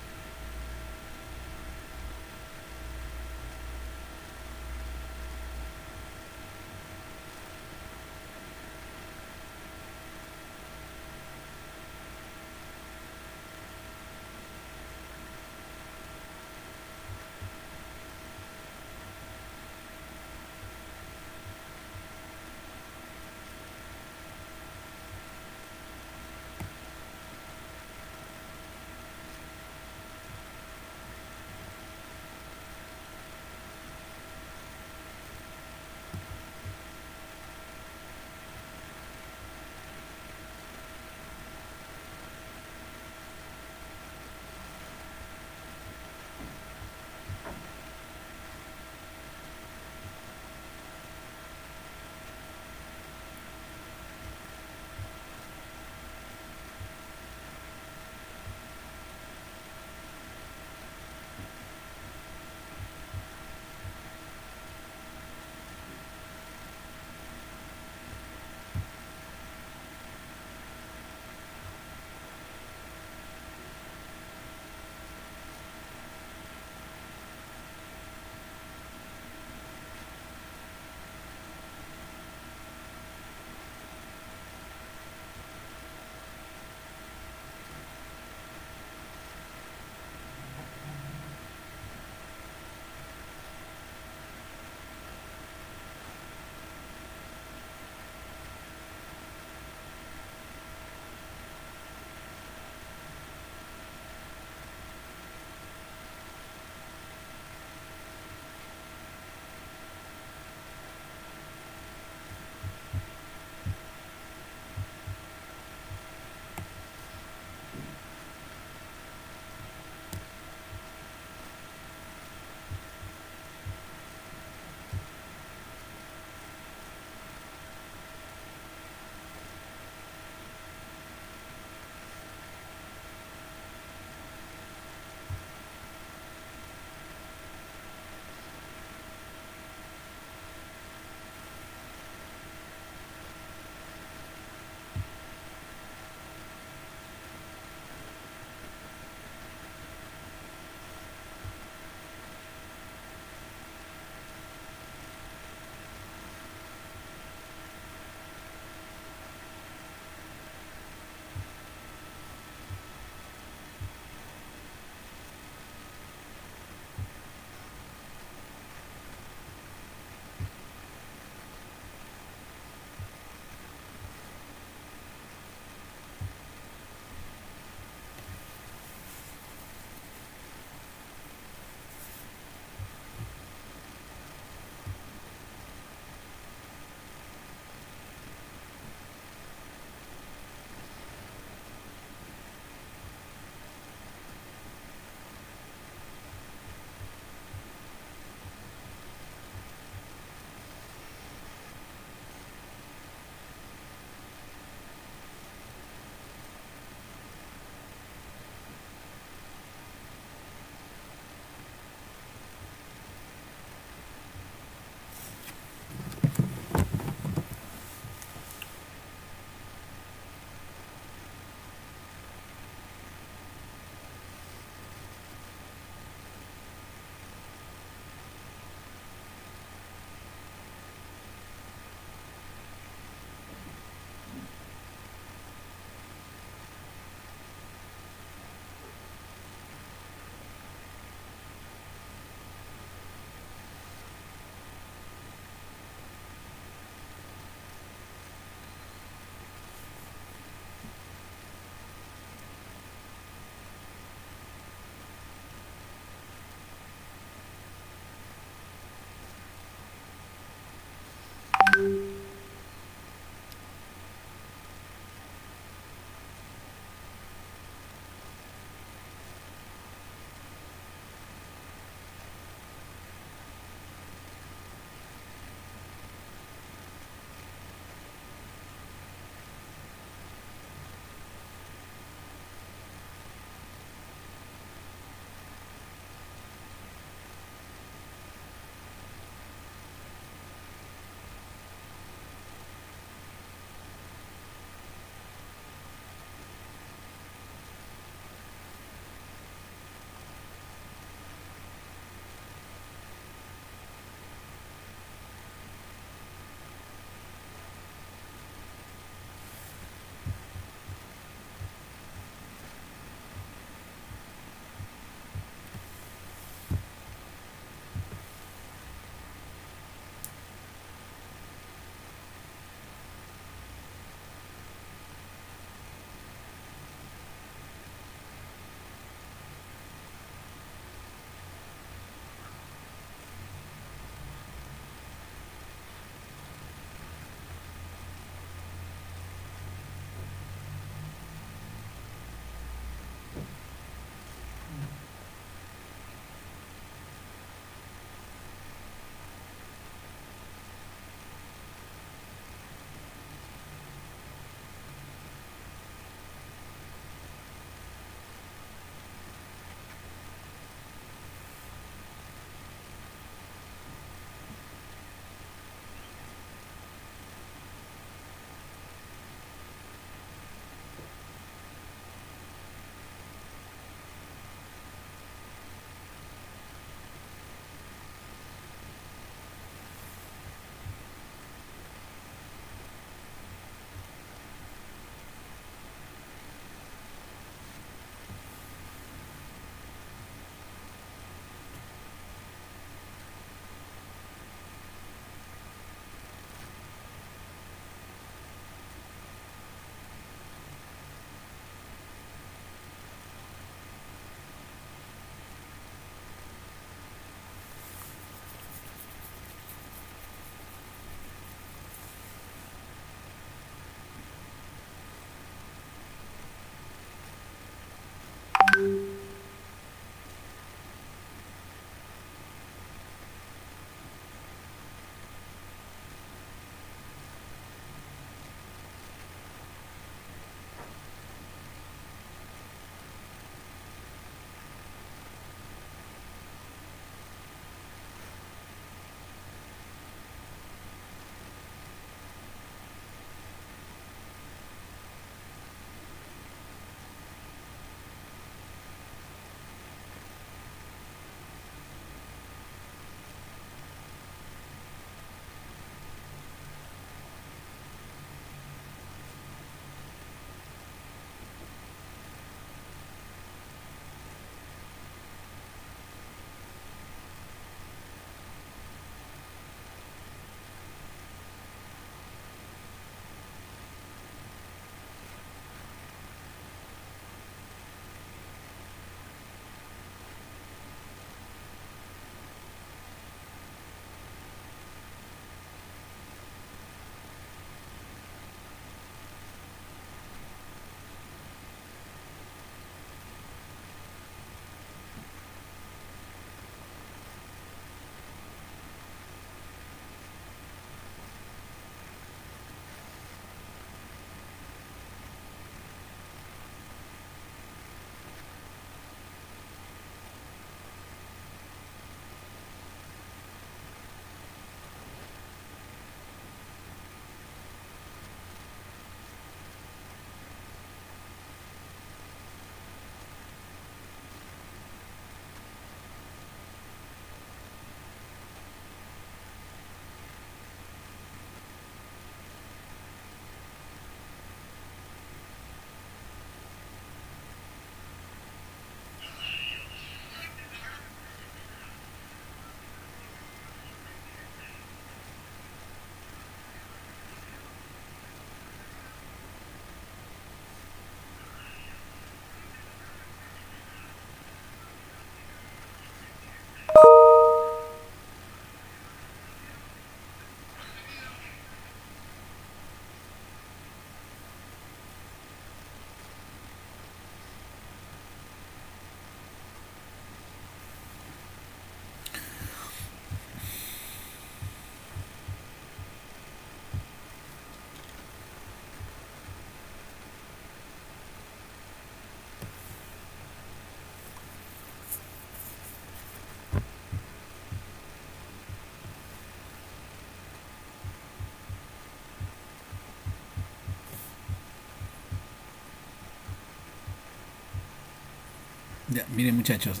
Speaker 1: Ya, miren muchachos,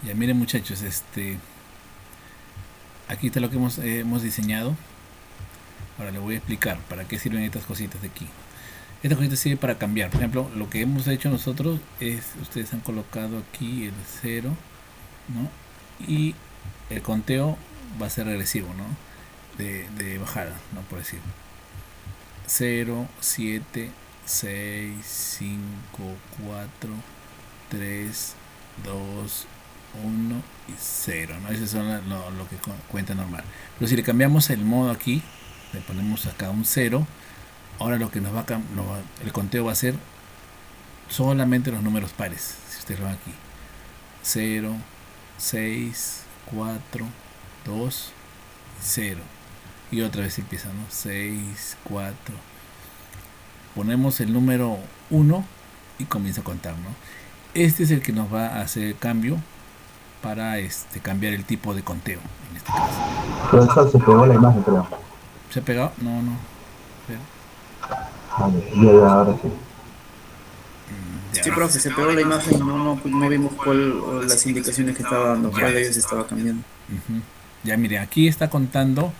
Speaker 1: ya miren muchachos, aquí está lo que hemos diseñado. Ahora le voy a explicar para qué sirven estas cositas de aquí. Estas cositas sirven para cambiar. Por ejemplo, lo que hemos hecho nosotros es, ustedes han colocado aquí el cero, ¿no? Y el conteo va a ser regresivo, ¿no? De bajada, ¿no? Por decir. 0, 7, 6, 5, 4, 3, 2, 1 y 0, ¿no? Eso es lo que cuenta normal. Pero si le cambiamos el modo aquí, le ponemos acá un 0, ahora lo que el conteo va a ser solamente los números pares. Si ustedes lo ven aquí, 0, 6, 4, 2, 0. Y otra vez empieza, ¿no? 6, 4. Ponemos el número 1 y comienza a contar, ¿no? Este es el que nos va a hacer el cambio para cambiar el tipo de conteo en este caso.
Speaker 2: Profesor, se pegó la imagen, creo.
Speaker 1: ¿Se ha pegado? No, no. Espera.
Speaker 2: Vale, ya, ahora sí.
Speaker 1: Ya.
Speaker 4: Sí, profe, se pegó la imagen y no vimos cuál, las indicaciones que estaba dando, cuál de ellos estaba cambiando.
Speaker 1: Ujú. Ya mire, aquí está contando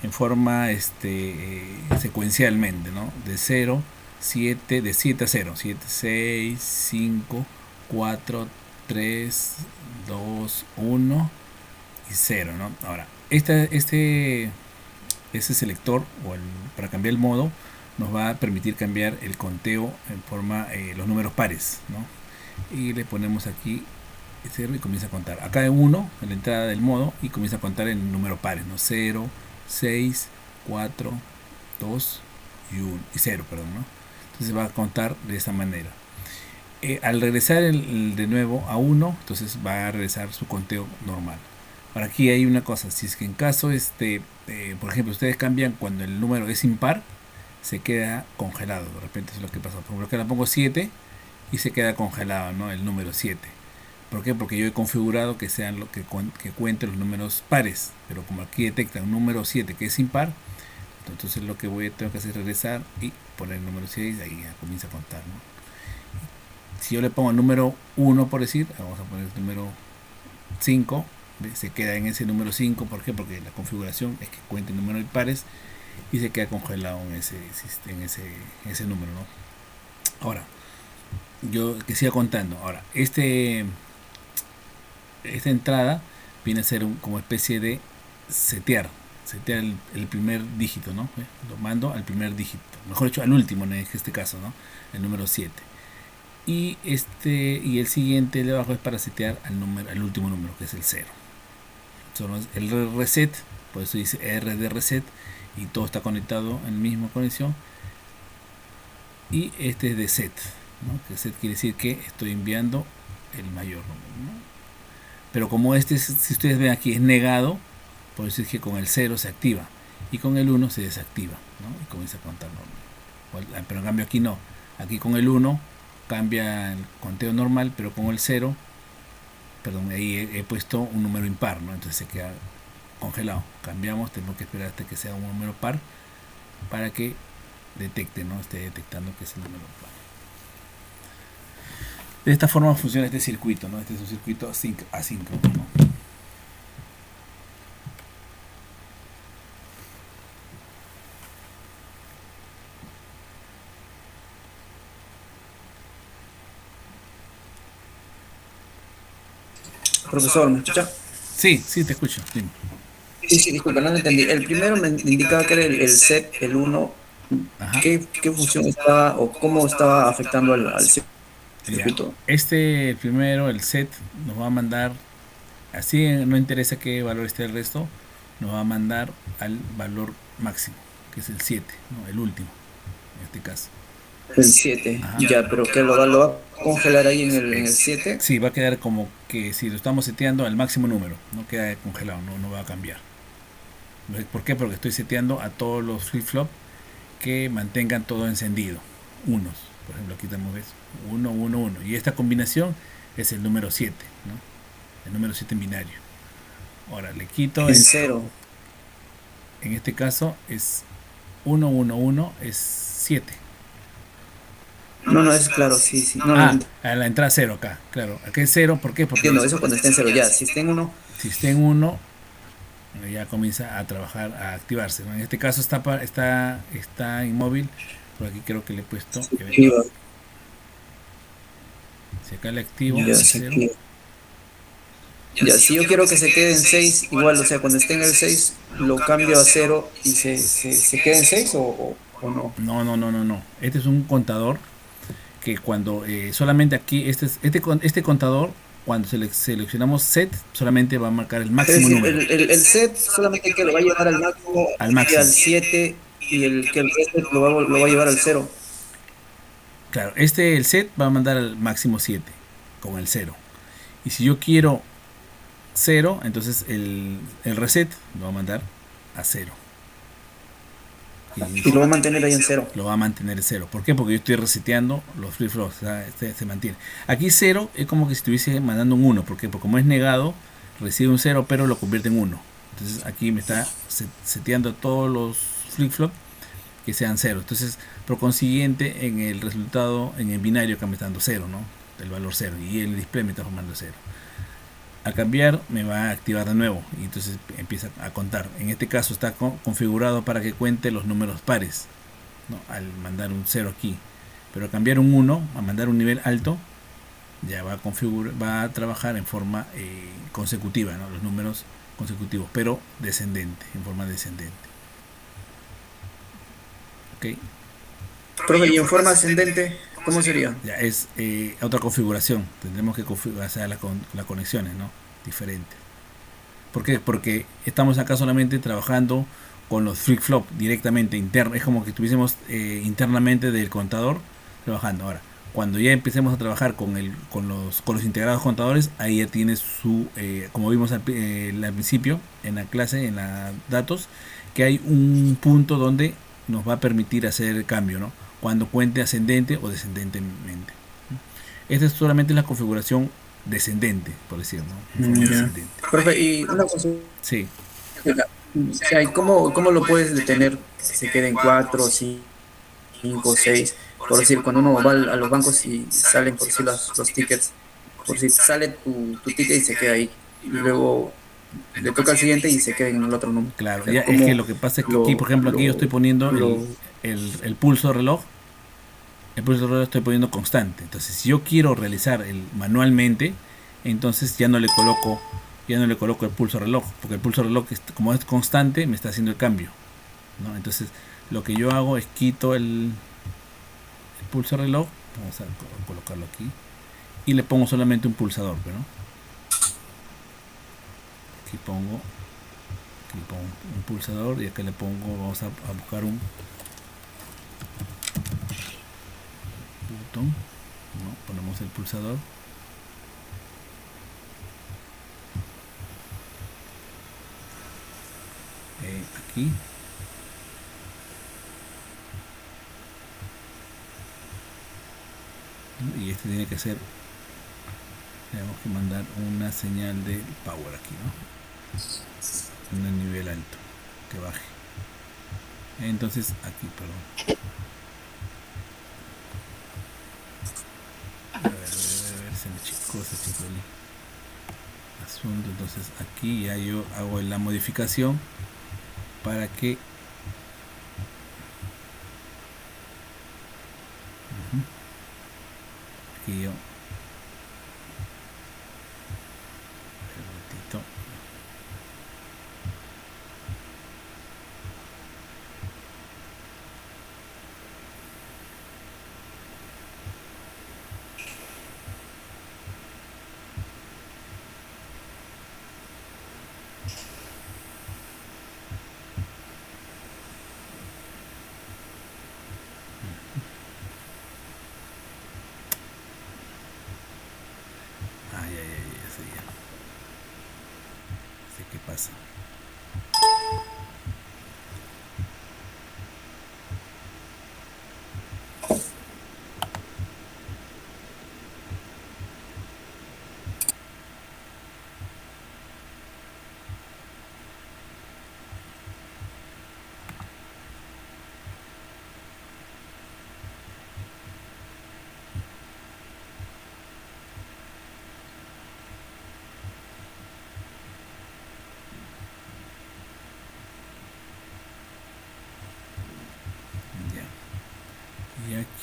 Speaker 1: en forma secuencialmente, ¿no? De 0, 7, de 7 a 0, 7, 6, 5, 4, 3, 2, 1 y 0, ¿no? Ahora, ese selector para cambiar el modo nos va a permitir cambiar el conteo en forma los números pares, ¿no? Y le ponemos aquí 0 y comienza a contar. Acá hay 1 en la entrada del modo y comienza a contar en números pares, ¿no? 0, 6, 4, 2 y 1 y 0, perdón, ¿no? Entonces va a contar de esa manera. Al regresar de nuevo a 1, entonces va a regresar su conteo normal. Ahora aquí hay una cosa, si es que en caso por ejemplo, ustedes cambian cuando el número es impar, se queda congelado. De repente eso es lo que pasa. Por ejemplo, acá le pongo 7 y se queda congelado, ¿no? El número 7. ¿Por qué? Porque yo he configurado que sean que cuenten los números pares, pero como aquí detecta un número 7 que es impar, entonces lo que tengo que hacer es regresar y poner el número 6, ahí ya comienza a contar, ¿no? Si yo le pongo el número 1, por decir, vamos a poner el número 5, se queda en ese número 5. ¿Por qué? Porque la configuración es que cuente números impares y se queda congelado en ese número, ¿no? Ahora, yo que siga contando. Ahora, esta entrada viene a ser como especie de setear el primer dígito, ¿no? Lo mando al primer dígito, mejor dicho al último en este caso, ¿no? El número 7. Y el siguiente de abajo es para setear al último número, que es el 0. El reset, por eso dice R de reset, y todo está conectado en la misma conexión. Y este es de set, ¿no? Que set quiere decir que estoy enviando el mayor número, ¿no? Pero como si ustedes ven aquí, es negado, por eso es que con el 0 se activa y con el 1 se desactiva, ¿no? Y comienza a contar normal. Pero en cambio aquí no. Aquí con el 1 cambia el conteo normal, pero con el 0, perdón, ahí he puesto un número impar, ¿no? Entonces se queda congelado. Cambiamos, tenemos que esperar hasta que sea un número par para que detecte, ¿no? Esté detectando que es el número par. De esta forma funciona este circuito, ¿no? Este es un circuito asíncrono, ¿no?
Speaker 4: Profesor, ¿me escucha?
Speaker 1: Sí, sí, te escucho. Dime.
Speaker 4: Sí, disculpa, no lo entendí. El primero me indicaba que era el set, el 1.
Speaker 1: Ajá.
Speaker 4: ¿Qué función estaba o cómo estaba afectando al circuito?
Speaker 1: El primero, el set, nos va a mandar, así no interesa qué valor esté el resto, nos va a mandar al valor máximo, que es el 7, ¿no? El último, en este caso.
Speaker 4: El 7, ya, pero que lo va a congelar ahí en el 7.
Speaker 1: Sí, va a quedar como que si lo estamos seteando al máximo número, no queda congelado, no va a cambiar. ¿Por qué? Porque estoy seteando a todos los flip-flop que mantengan todo encendido, unos. Por ejemplo, aquí tenemos 1, 1, 1. Y esta combinación es el número 7, ¿no? El número 7 en binario. Ahora le quito
Speaker 4: el 0.
Speaker 1: En este caso es 1, 1, 1, es 7.
Speaker 4: No, es claro, sí, sí. No,
Speaker 1: Ah, a la entrada 0 acá, claro. Acá es 0, ¿por qué? Porque
Speaker 4: entiendo, eso cuando está en cero ya. Si está en uno,
Speaker 1: si está en 1, ya comienza a trabajar, a activarse, ¿no? En este caso está inmóvil, por aquí creo que le he puesto,
Speaker 4: se activa,
Speaker 1: si acá le activo
Speaker 4: ya
Speaker 1: el
Speaker 4: se
Speaker 1: 0,
Speaker 4: activa. Ya, si yo quiero que se quede en 6 igual, o sea, cuando esté en el 6 lo cambio a cero y se queda en 6 o no.
Speaker 1: no. Este es un contador que cuando solamente aquí, este contador, cuando seleccionamos set, solamente va a marcar el
Speaker 4: Es
Speaker 1: máximo
Speaker 4: decir,
Speaker 1: número,
Speaker 4: el set solamente que lo va a llevar al máximo
Speaker 1: al
Speaker 4: y al
Speaker 1: máximo.
Speaker 4: 7 y el que el reset lo va a llevar al cero.
Speaker 1: Claro, el set va a mandar al máximo 7 con el 0. Y si yo quiero 0, entonces el reset lo va a mandar a 0. Y
Speaker 4: Y lo va a mantener ahí en cero.
Speaker 1: lo va a mantener 0. ¿Por qué? Porque yo estoy reseteando los flip flops, o sea, se mantiene. Aquí 0 es como que si estuviese mandando un 1. ¿Por qué? Porque como es negado, recibe un 0, pero lo convierte en 1. Entonces aquí me está seteando todos los flip flops que sean 0. Entonces, por consiguiente, en el resultado, en el binario acá me está dando 0, ¿no? El valor 0. Y el display me está formando 0. A cambiar me va a activar de nuevo y entonces empieza a contar. En este caso está configurado para que cuente los números pares, ¿no? Al mandar un 0 aquí, pero a cambiar un 1, a mandar un nivel alto, ya va a trabajar en forma consecutiva, ¿no? Los números consecutivos, pero descendente, en forma descendente. ¿Ok?
Speaker 4: Profe, y en forma ascendente, ¿cómo sería?
Speaker 1: Ya es otra configuración, tendremos que configurar, o sea, las conexiones, ¿no? Diferentes. ¿Por qué? Porque estamos acá solamente trabajando con los flip flop directamente interno. Es como que estuviésemos internamente del contador trabajando. Ahora, cuando ya empecemos a trabajar con los integrados contadores, ahí ya tienes como vimos al principio en la clase, en la datos, que hay un punto donde nos va a permitir hacer el cambio, ¿no? Cuando cuente ascendente o descendentemente. Esta es solamente la configuración descendente, por decirlo, ¿no? En forma
Speaker 4: Ya.
Speaker 1: descendente.
Speaker 4: Profe, y una cosa,
Speaker 1: Sí.
Speaker 4: o sea, ¿y cómo lo puedes detener que se quede en 4, 5, 6? Por decir, cuando uno va a los bancos y salen por decir los tickets, por si sale tu ticket y se queda ahí, y luego le toca al siguiente y se queda en el otro número. O
Speaker 1: Claro,
Speaker 4: sea,
Speaker 1: ya es que lo que pasa es que aquí, por ejemplo, aquí yo estoy poniendo
Speaker 4: lo,
Speaker 1: el pulso reloj, el pulso reloj lo estoy poniendo constante. Entonces, si yo quiero realizar manualmente, entonces ya no le coloco el pulso reloj, porque el pulso reloj, como es constante, me está haciendo el cambio, ¿no? Entonces, lo que yo hago es quito el pulso reloj, vamos a colocarlo aquí, y le pongo solamente un pulsador, ¿no? Aquí pongo un pulsador y acá le pongo, vamos a buscar un botón, ¿no? Ponemos el pulsador, aquí, ¿no? Y este tiene que ser, tenemos que mandar una señal de power aquí, ¿no? Un nivel alto que baje. Entonces aquí, perdón, a ver, se me chicó el asunto. Entonces aquí ya yo hago la modificación para que aquí yo un momentito. Ya sé ya. Sé qué pasa.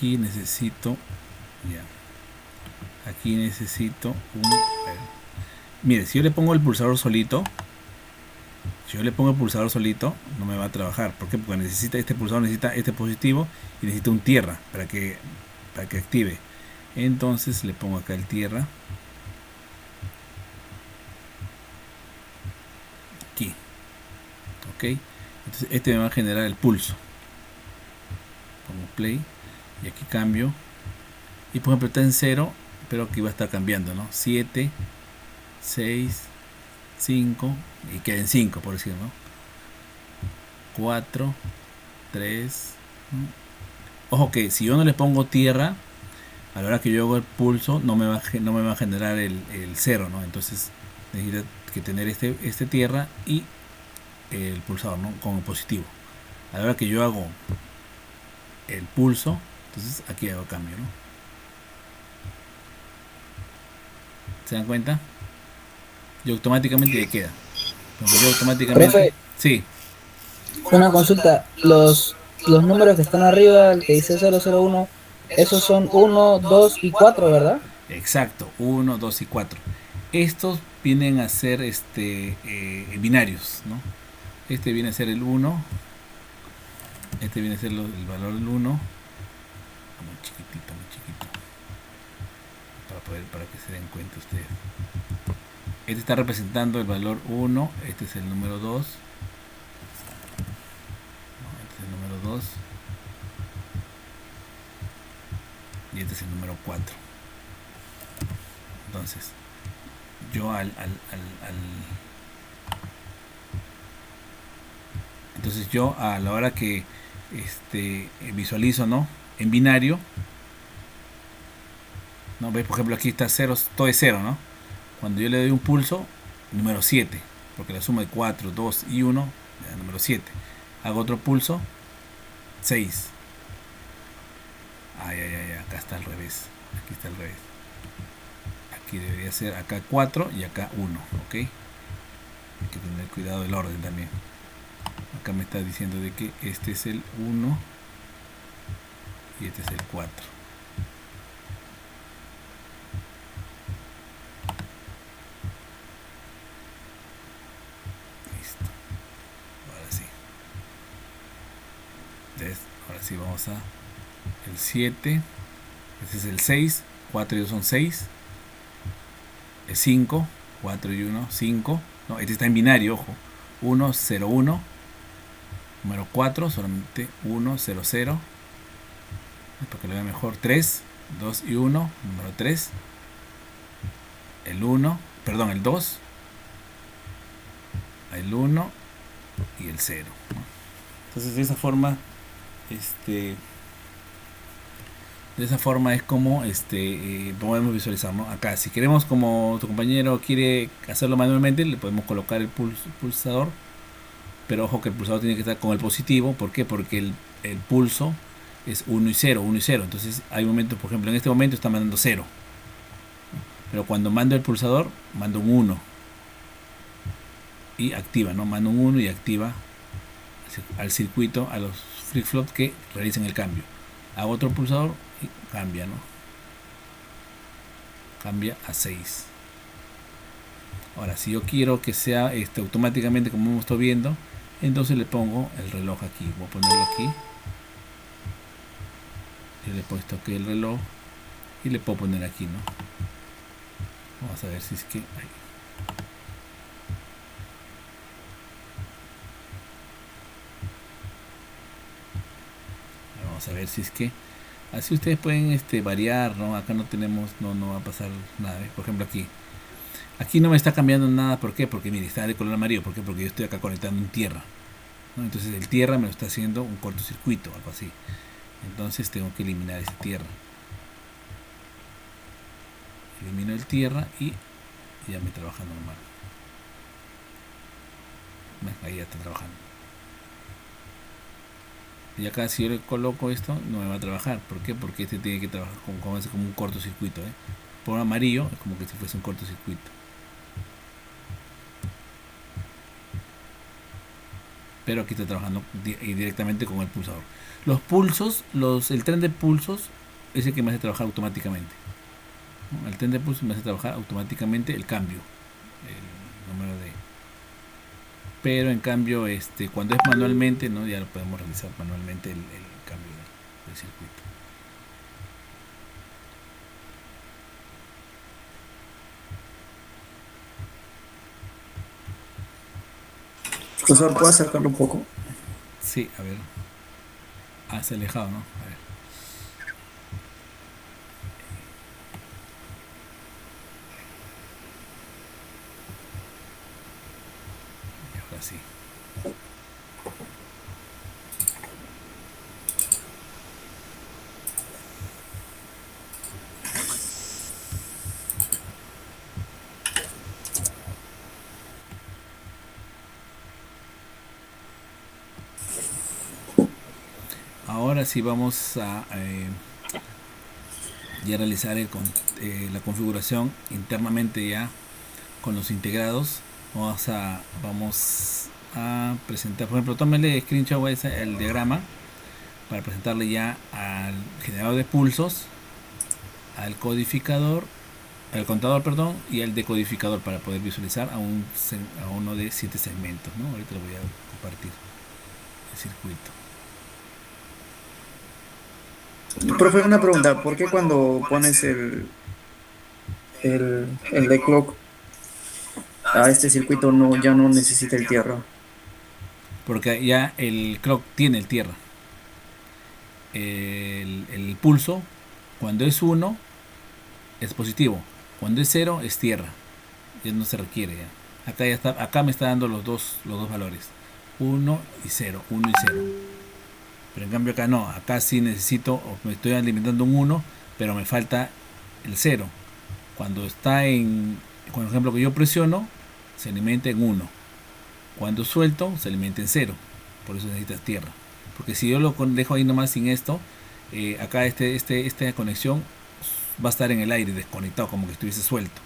Speaker 1: aquí necesito, ya, aquí necesito un, mire, si yo le pongo el pulsador solito, no me va a trabajar. ¿Por qué? Porque necesita, este pulsador necesita este positivo y necesita un tierra para que active. Entonces le pongo acá el tierra, aquí, ok. Entonces este me va a generar el pulso. Pongo play y aquí cambio, y por ejemplo está en 0, pero aquí va a estar cambiando, ¿no? 7, 6, 5, y queda en 5, por decirlo, ¿no? 4, 3, ¿no? Ojo que si yo no le pongo tierra, a la hora que yo hago el pulso no me va a generar el 0, ¿no? Entonces necesito que tener este tierra y el pulsador, ¿no? Con el positivo. A la hora que yo hago el pulso, entonces aquí hago cambio, ¿no? ¿Se dan cuenta? Y automáticamente ya queda. Entonces yo automáticamente...
Speaker 3: Profe,
Speaker 1: Sí,
Speaker 3: una consulta. Los números que están arriba, el que dice 001, esos son 1, 2 y 4, ¿verdad?
Speaker 1: exacto, 1, 2 y 4. Estos vienen a ser binarios, ¿no? Este viene a ser el 1, este viene a ser el valor del 1, muy chiquitito, para que se den cuenta ustedes. Este está representando el valor 1, este es el número 2, este es el número 2 y este es el número 4. Entonces, yo entonces yo a la hora que visualizo, ¿no? En binario, ¿no? ¿Ves? Por ejemplo, aquí está 0, todo es 0, ¿no? Cuando yo le doy un pulso, número 7, porque la suma de 4, 2 y 1 es número 7. Hago otro pulso, 6. Ay, acá está al revés. Aquí está al revés. Aquí debería ser acá 4 y acá 1, ¿ok? Hay que tener cuidado del orden también. Acá me está diciendo de que este es el 1 y este es el 4. Listo. Ahora sí. Entonces, ahora sí vamos a el 7. Este es el 6. 4 y 2 son 6. El 5. 4 y 1, 5. No, este está en binario, ojo. 1, 0, 1. Número 4, solamente 1, 0, 0. Para que lo vea mejor. 3, 2 y 1. Número 3. El 1, perdón, el 2. El 1 y el 0. Entonces de esa forma, de esa forma es como podemos visualizar, ¿no? Acá, si queremos, como tu compañero quiere hacerlo manualmente, le podemos colocar el pulsador, pero ojo que el pulsador tiene que estar con el positivo. ¿Por qué? Porque el pulso es 1 y 0, 1 y 0. Entonces hay momentos, por ejemplo, en este momento está mandando 0, pero cuando mando el pulsador, mando un 1 y activa, ¿no? Mando un 1 y activa al circuito, a los flip-flop que realicen el cambio. Hago otro pulsador y cambia, ¿no? Cambia a 6. Ahora, si yo quiero que sea automáticamente como hemos estado viendo, entonces le pongo el reloj aquí. Voy a ponerlo aquí. Yo le he puesto aquí el reloj y le puedo poner aquí, ¿no? Vamos a ver si es que... Ahí. Vamos a ver si es que... Así ustedes pueden variar, ¿no? Acá no tenemos... No va a pasar nada. ¿Ves? Por ejemplo aquí. Aquí no me está cambiando nada. ¿Por qué? Porque mire, está de color amarillo. ¿Por qué? Porque yo estoy acá conectando un tierra, ¿no? Entonces el tierra me lo está haciendo un cortocircuito, algo así. Entonces tengo que eliminar ese tierra. Elimino el tierra y ya me trabaja normal. Ahí ya está trabajando. Y acá si yo le coloco esto, no me va a trabajar. ¿Por qué? Porque este tiene que trabajar como un cortocircuito, ¿eh? Por amarillo es como que si fuese un cortocircuito. pero aquí está trabajando directamente con el pulsador. Los pulsos, el tren de pulsos es el que me hace trabajar automáticamente, ¿no? El tren de pulsos me hace trabajar automáticamente el cambio, el número de. Pero en cambio, cuando es manualmente, ¿no? Ya lo podemos realizar manualmente el cambio del circuito.
Speaker 4: Profesor, ¿puedo acercarlo un poco?
Speaker 1: Sí, a ver. Se ha alejado, ¿no? A ver. Y ahora sí. Ahora sí vamos a ya realizar la configuración internamente ya con los integrados. Vamos a presentar, por ejemplo, tómele screenshot el diagrama para presentarle ya al generador de pulsos, al codificador, al contador, perdón, y al decodificador para poder visualizar a uno de 7 segmentos, ¿no? Ahorita lo voy a compartir el circuito.
Speaker 4: Profe, una pregunta, ¿por qué cuando pones el de clock a este circuito ya no necesita el tierra?
Speaker 1: Porque ya el clock tiene el tierra. El pulso, cuando es 1, es positivo. Cuando es 0, es tierra. Ya no se requiere ya. Acá me está dando los dos valores. 1 y 0. 1 y 0. Pero en cambio acá no. Acá sí necesito, o me estoy alimentando un 1, pero me falta el 0. Cuando está por ejemplo, que yo presiono, se alimenta en 1. Cuando suelto, se alimenta en 0. Por eso necesitas tierra. Porque si yo lo dejo ahí nomás sin esto, acá esta conexión va a estar en el aire, desconectado, como que estuviese suelto.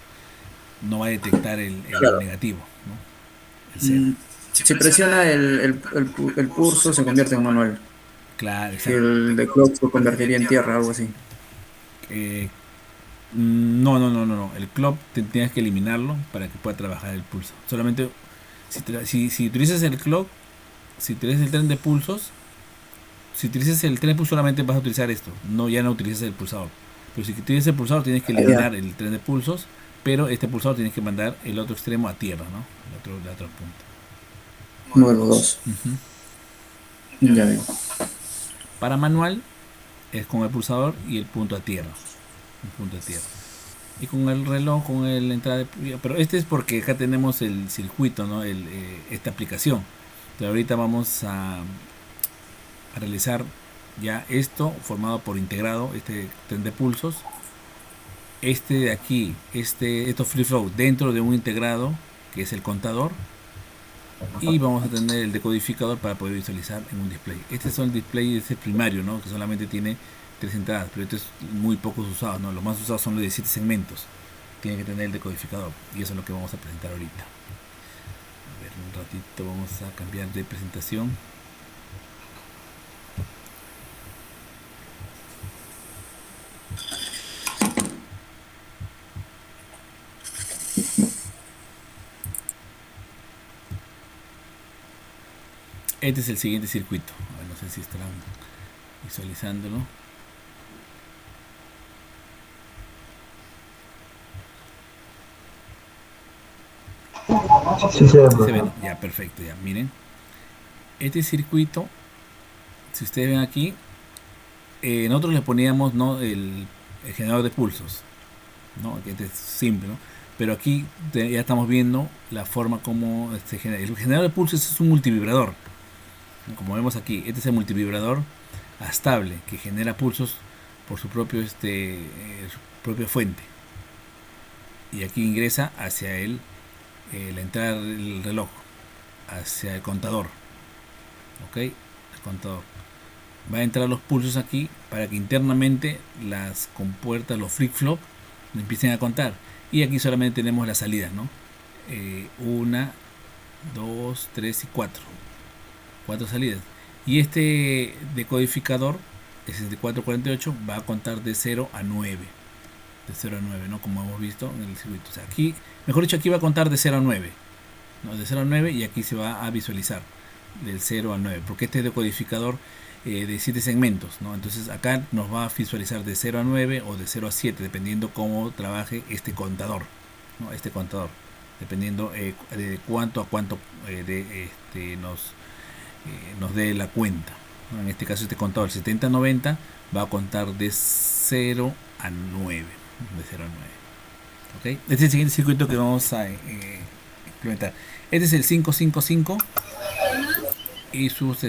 Speaker 1: No va a detectar el negativo, ¿no? El 0.
Speaker 4: Si presiona el pulso, se convierte en manual.
Speaker 1: Claro,
Speaker 4: Y
Speaker 1: exacto.
Speaker 4: el de clock se convertiría en tierra, algo así.
Speaker 1: No. El clock tienes que eliminarlo para que pueda trabajar el pulso. Solamente si utilizas el clock, si utilizas el tren de pulsos, si utilizas el tren de pulsos solamente vas a utilizar esto. Ya no utilizas el pulsador. Pero si utilizas el pulsador tienes que eliminar el tren de pulsos, pero este pulsador tienes que mandar el otro extremo a tierra, ¿no? La otra punta.
Speaker 4: Número 2. Ya veo.
Speaker 1: Para manual es con el pulsador y el punto a tierra. El punto a tierra. Y con el reloj, con la entrada de. Pero este es porque acá tenemos el circuito, ¿no? Esta aplicación. Pero ahorita vamos a realizar ya esto formado por integrado, este tren de pulsos. Este de aquí, estos free flow dentro de un integrado que es el contador. Y vamos a tener el decodificador para poder visualizar en un display. Este es el display primario, ¿no? Que solamente tiene 3 entradas, pero este es muy pocos usados, ¿no? Los más usados son los de 7 segmentos. Tiene que tener el decodificador y eso es lo que vamos a presentar ahorita. A ver, un ratito vamos a cambiar de presentación. Este es el siguiente circuito. A ver, no sé si estarán visualizándolo.
Speaker 2: Sí, se ve.
Speaker 1: ¿Se ven? Ya, perfecto, ya. Miren. Este circuito, si ustedes ven aquí, nosotros le poníamos, ¿no? el generador de pulsos, ¿no? Que este es simple, ¿no? Pero aquí ya estamos viendo la forma como se genera. El generador de pulsos es un multivibrador, ¿no? Como vemos aquí, este es el multivibrador estable que genera pulsos por su propio su propia fuente. Y aquí ingresa hacia la entrada del reloj, hacia el contador. Ok, el contador. Va a entrar los pulsos aquí para que internamente las compuertas, los flip-flop, empiecen a contar. Y aquí solamente tenemos la salida, ¿no? 1, 2, 3 y 4. 4 salidas. Y este decodificador, el 6448, va a contar de 0 a 9. De 0 a 9, ¿no? Como hemos visto en el circuito. O sea, aquí, mejor dicho, aquí va a contar de 0 a 9. ¿No? De 0 a 9, y aquí se va a visualizar del 0 al 9. Porque este decodificador de 7 segmentos, ¿no? Entonces acá nos va a visualizar de 0 a 9 o de 0 a 7, dependiendo cómo trabaje este contador, ¿no? Este contador, dependiendo de cuánto a cuánto nos dé la cuenta, ¿no? En este caso este contador 7090 va a contar de 0 a 9, de 0 a 9. ¿Okay? Este es el siguiente circuito que vamos a implementar. Este es el 555 y sus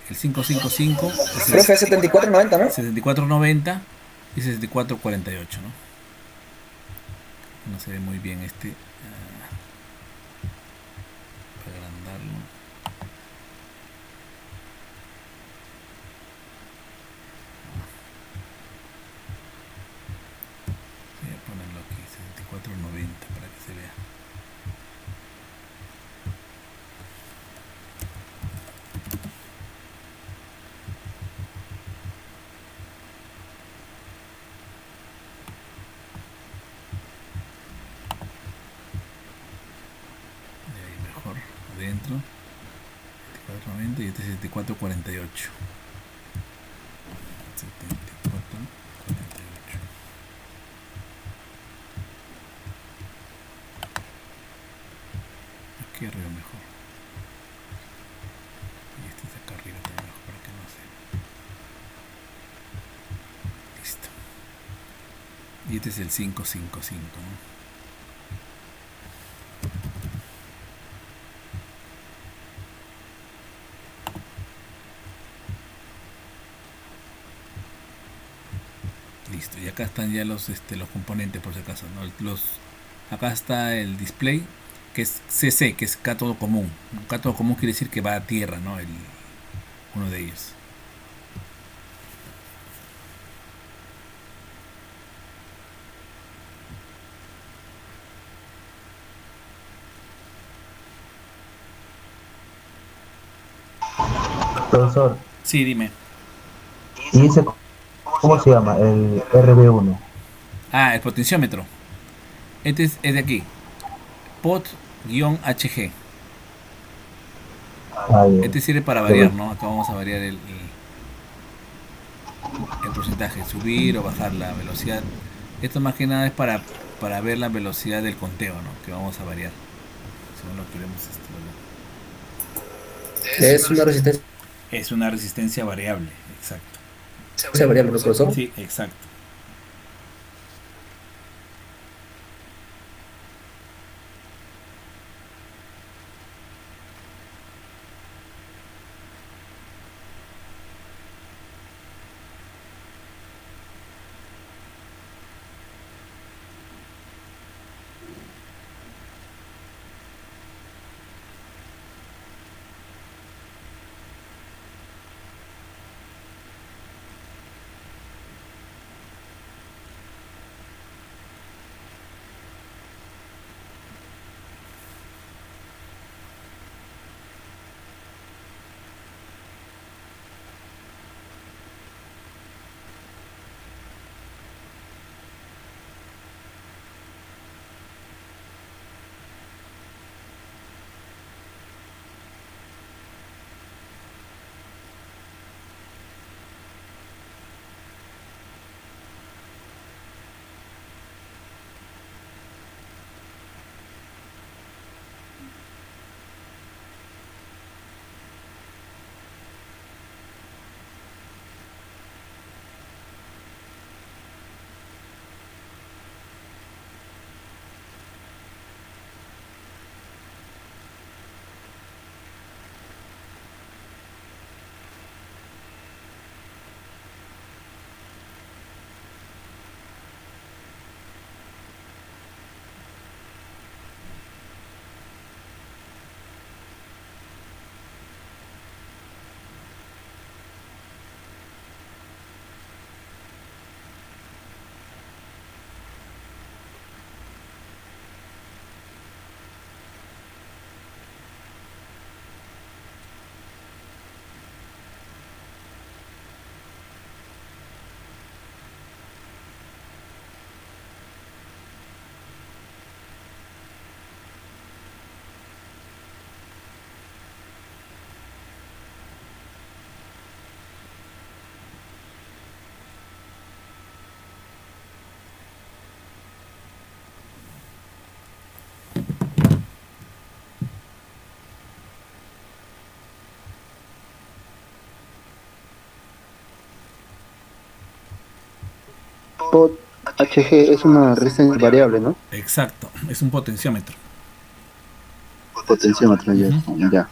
Speaker 1: el 555 es el
Speaker 3: Profe, 7490, ¿no?
Speaker 1: 7490 y 6448, ¿no? No se ve muy bien para agrandarlo. Voy a ponerlo aquí, 7490, para que se vea. De ahí mejor, adentro. 7490 y este es 7448. 7448. Aquí arriba mejor. Y este es acá arriba también mejor para que no se... Listo. Y este es el 555, ¿no? Listo, y acá están ya los componentes, por si acaso, ¿no? Acá está el display, que es CC, que es cátodo común. Un cátodo común quiere decir que va a tierra, ¿no? Uno de ellos.
Speaker 2: Profesor,
Speaker 1: Sí, dime.
Speaker 2: ¿y ese cómo se llama? El RB1.
Speaker 1: Ah, el potenciómetro. Este es de aquí. POT-HG.
Speaker 2: Ah,
Speaker 1: Este sirve para
Speaker 2: ya
Speaker 1: variar,
Speaker 2: voy.
Speaker 1: ¿no? Acá vamos a variar el porcentaje, subir o bajar la velocidad. Esto más que nada es para ver la velocidad del conteo, ¿no? Que vamos a variar. Según lo queremos
Speaker 3: Es una resistencia
Speaker 1: Es una resistencia variable, exacto.
Speaker 3: variable, ¿no, profesor?
Speaker 1: Sí, exacto.
Speaker 5: pot HG es una resistencia variable, ¿no?
Speaker 1: Exacto, es un potenciómetro.
Speaker 5: Potenciómetro, ya.
Speaker 1: Ujú.
Speaker 5: Ya.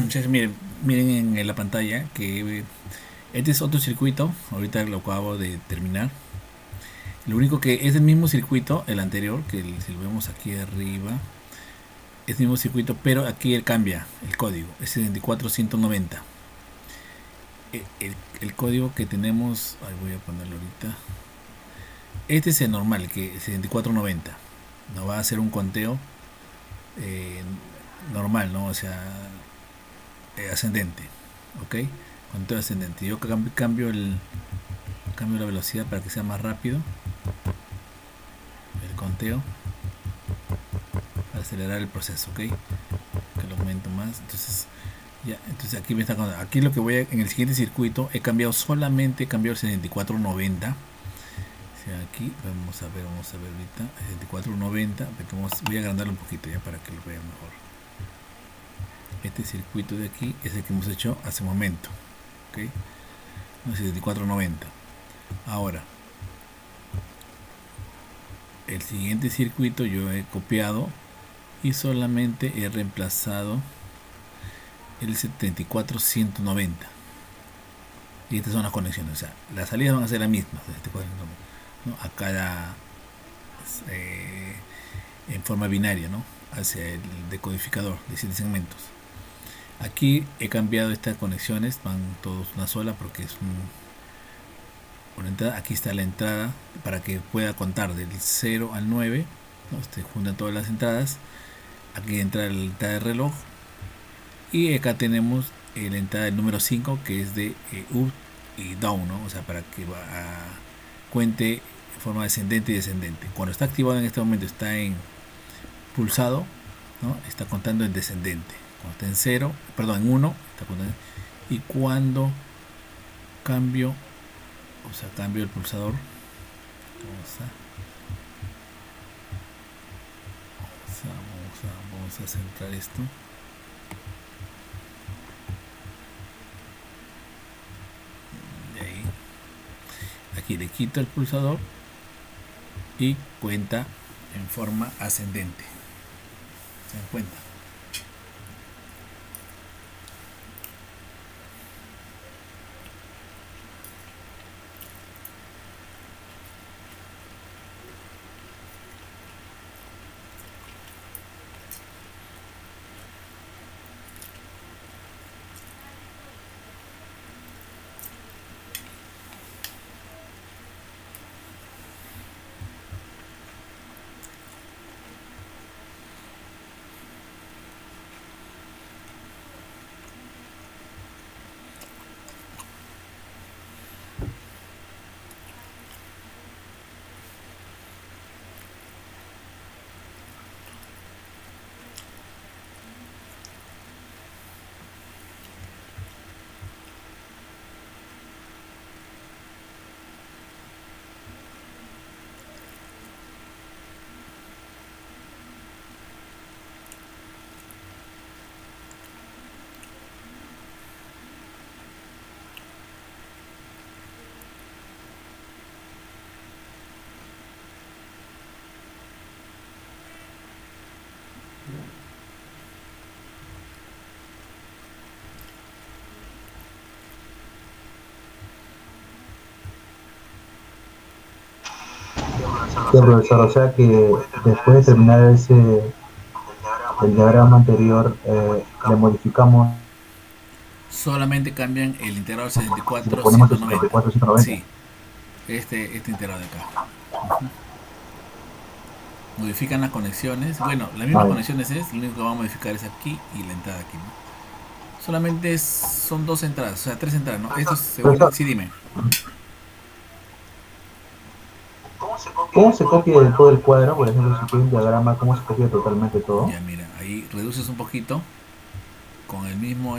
Speaker 1: Muchachos, miren en la pantalla que este es otro circuito, ahorita lo acabo de terminar. Lo único que es el mismo circuito, el anterior, si lo vemos aquí arriba, es el mismo circuito, pero aquí él cambia el código, es 74190. El código que tenemos, ahí voy a ponerlo ahorita. Este es el normal, que es 7490. Nos va a hacer un conteo eh, normal, ¿no? O sea, ascendente, ¿ok? Conteo ascendente. Yo cambio la velocidad para que sea más rápido. El conteo para acelerar el proceso, ¿ok? Que lo aumento más. Entonces, ya, entonces aquí me está contando. Aquí lo que en el siguiente circuito he cambiado solamente, el 7490. O sea, aquí vamos a ver ahorita 7490. Voy a agrandarlo un poquito ya para que lo vean mejor. Este circuito de aquí es el que hemos hecho hace un momento, ¿ok? 7490. Ahora, el siguiente circuito yo he copiado y solamente he reemplazado el 74190. Y estas son las conexiones, o sea, las salidas van a ser las mismas de 7490, ¿no? A cada en forma binaria, ¿no? Hacia el decodificador de 7 segmentos. Aquí he cambiado estas conexiones, van todos una sola porque es una entrada. Aquí está la entrada para que pueda contar del 0 al 9, ¿no? Juntan todas las entradas. Aquí entra la entrada de reloj y acá tenemos la entrada del número 5 que es de up y down, ¿no? O sea, para que cuente en forma descendente y descendente. Cuando está activado en este momento está en pulsado, ¿no? Está contando en descendente. Cuando está en 0, perdón, en 1 está contando. Y cuando cambio el pulsador, vamos a centrar esto. De ahí. Aquí le quito el pulsador y cuenta en forma ascendente. ¿Se dan cuenta?
Speaker 2: Sí, profesor, o sea que después de terminar el diagrama anterior, le modificamos
Speaker 1: Solamente cambian el integrador
Speaker 2: y le ponemos el
Speaker 1: 74 190.
Speaker 2: 74-190.
Speaker 1: Sí, este integrador de acá. Modifican las conexiones. Bueno, las mismas conexiones lo único que vamos a modificar es aquí y la entrada aquí, ¿no? Solamente son dos entradas, o sea, tres entradas, ¿no? Esto es seguro. Sí, dime.
Speaker 2: ¿Cómo se copia de todo el cuadro? Por ejemplo, si quiero un diagrama, ¿cómo se copia totalmente todo?
Speaker 1: Ya mira, ahí reduces un poquito, con el mismo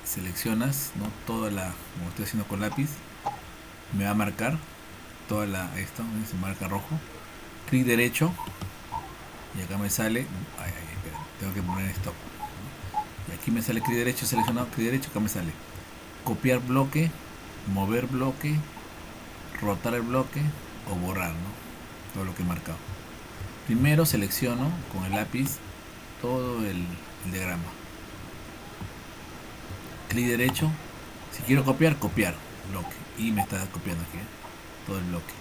Speaker 1: seleccionas, ¿no? Toda la, como estoy haciendo con lápiz, me va a marcar toda esto, se marca rojo, clic derecho y acá me sale, espera, tengo que poner stop, y aquí me sale clic derecho, seleccionado clic derecho, acá me sale copiar bloque, mover bloque, rotar el bloque o borrar, ¿no? Todo lo que he marcado. Primero selecciono con el lápiz todo el diagrama, clic derecho, si quiero copiar, copiar bloque, y me está copiando aquí, todo el bloque,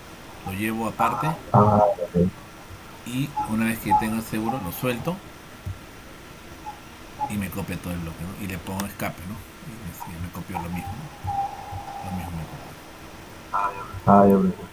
Speaker 1: lo llevo aparte
Speaker 2: Ah, ok.
Speaker 1: y una vez que tengo seguro lo suelto y me copia todo el bloque, ¿no? Y le pongo escape, ¿no? Y me copió lo mismo, ¿no? Lo mismo me copió.
Speaker 2: Ah, ya veo.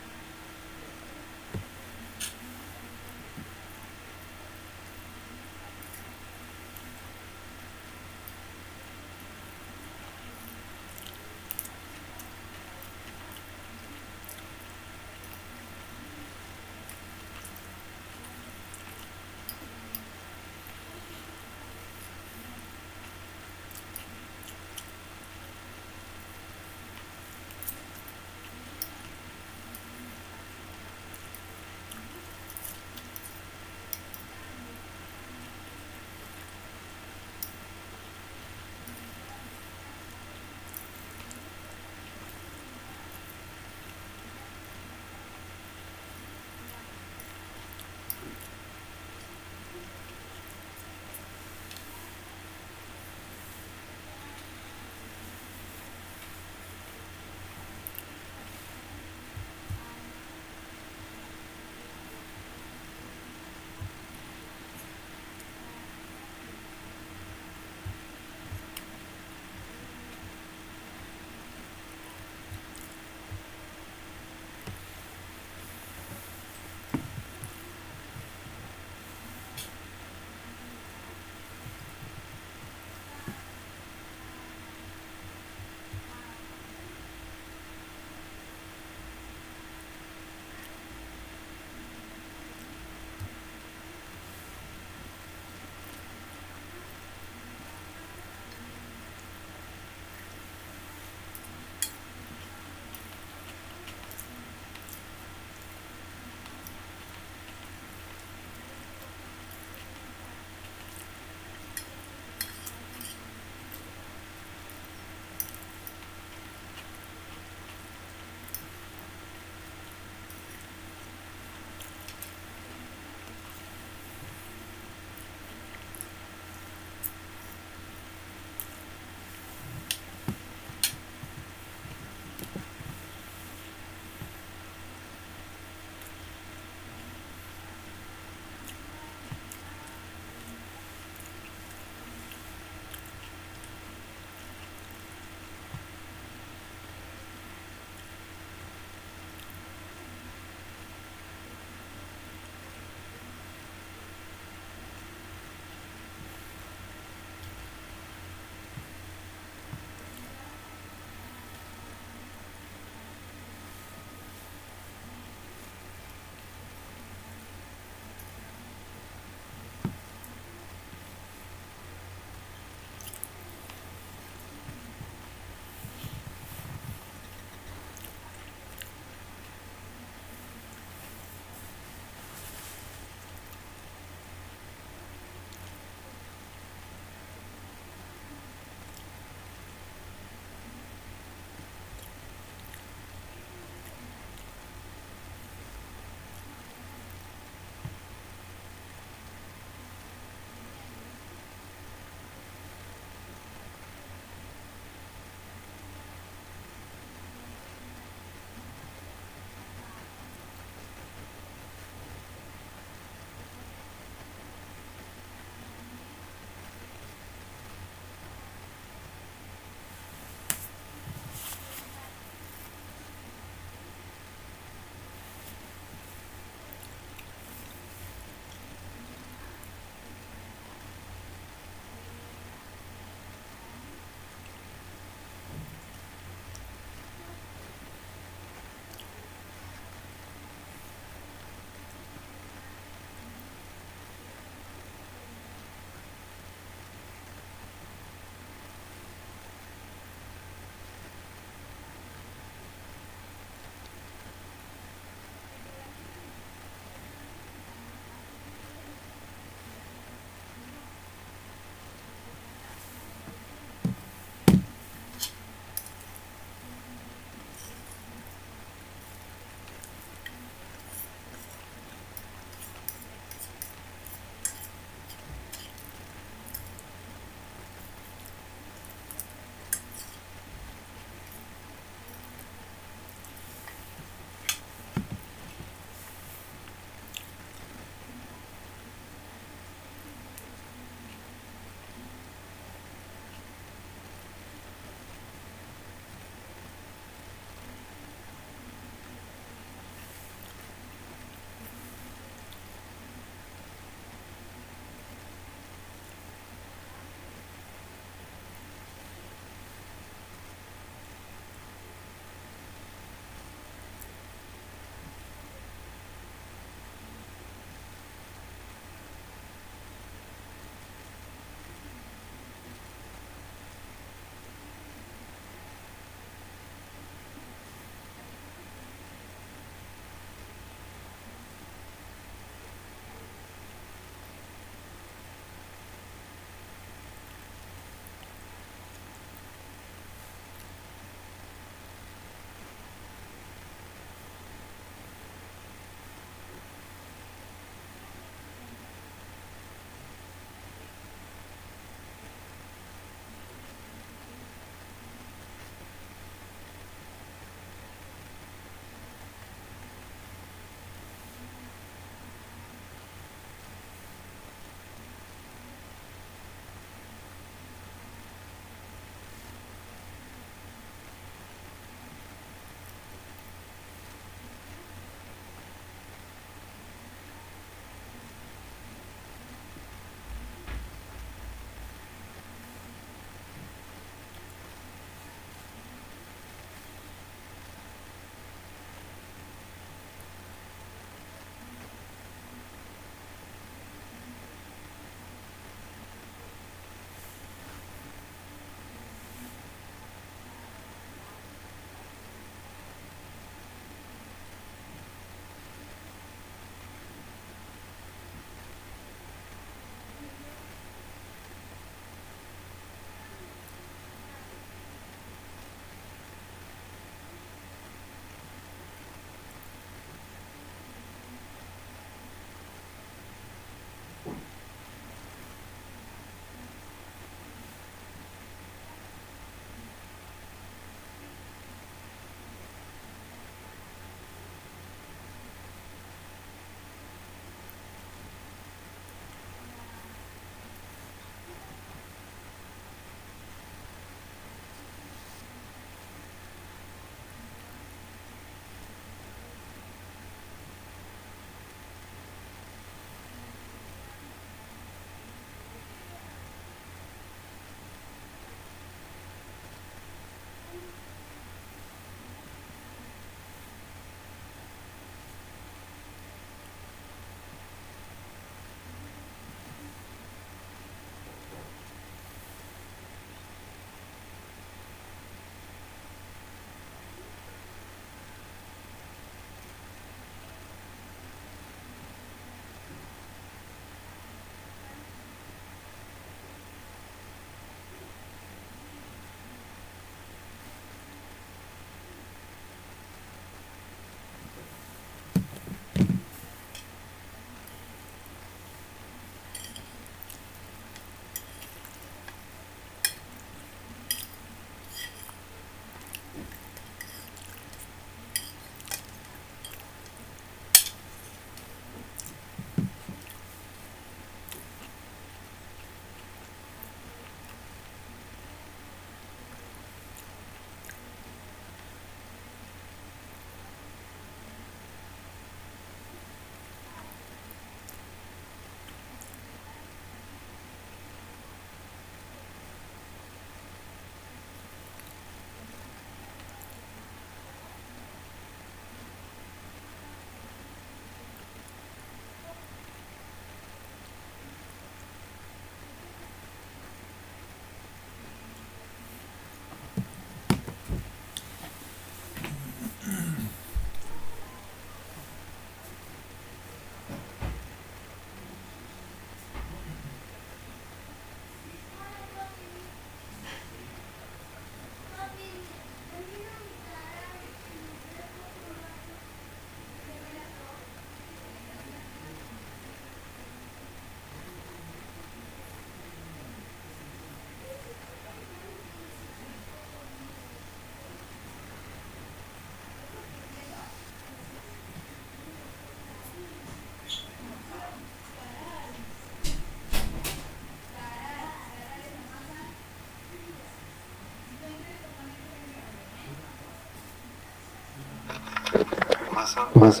Speaker 5: Más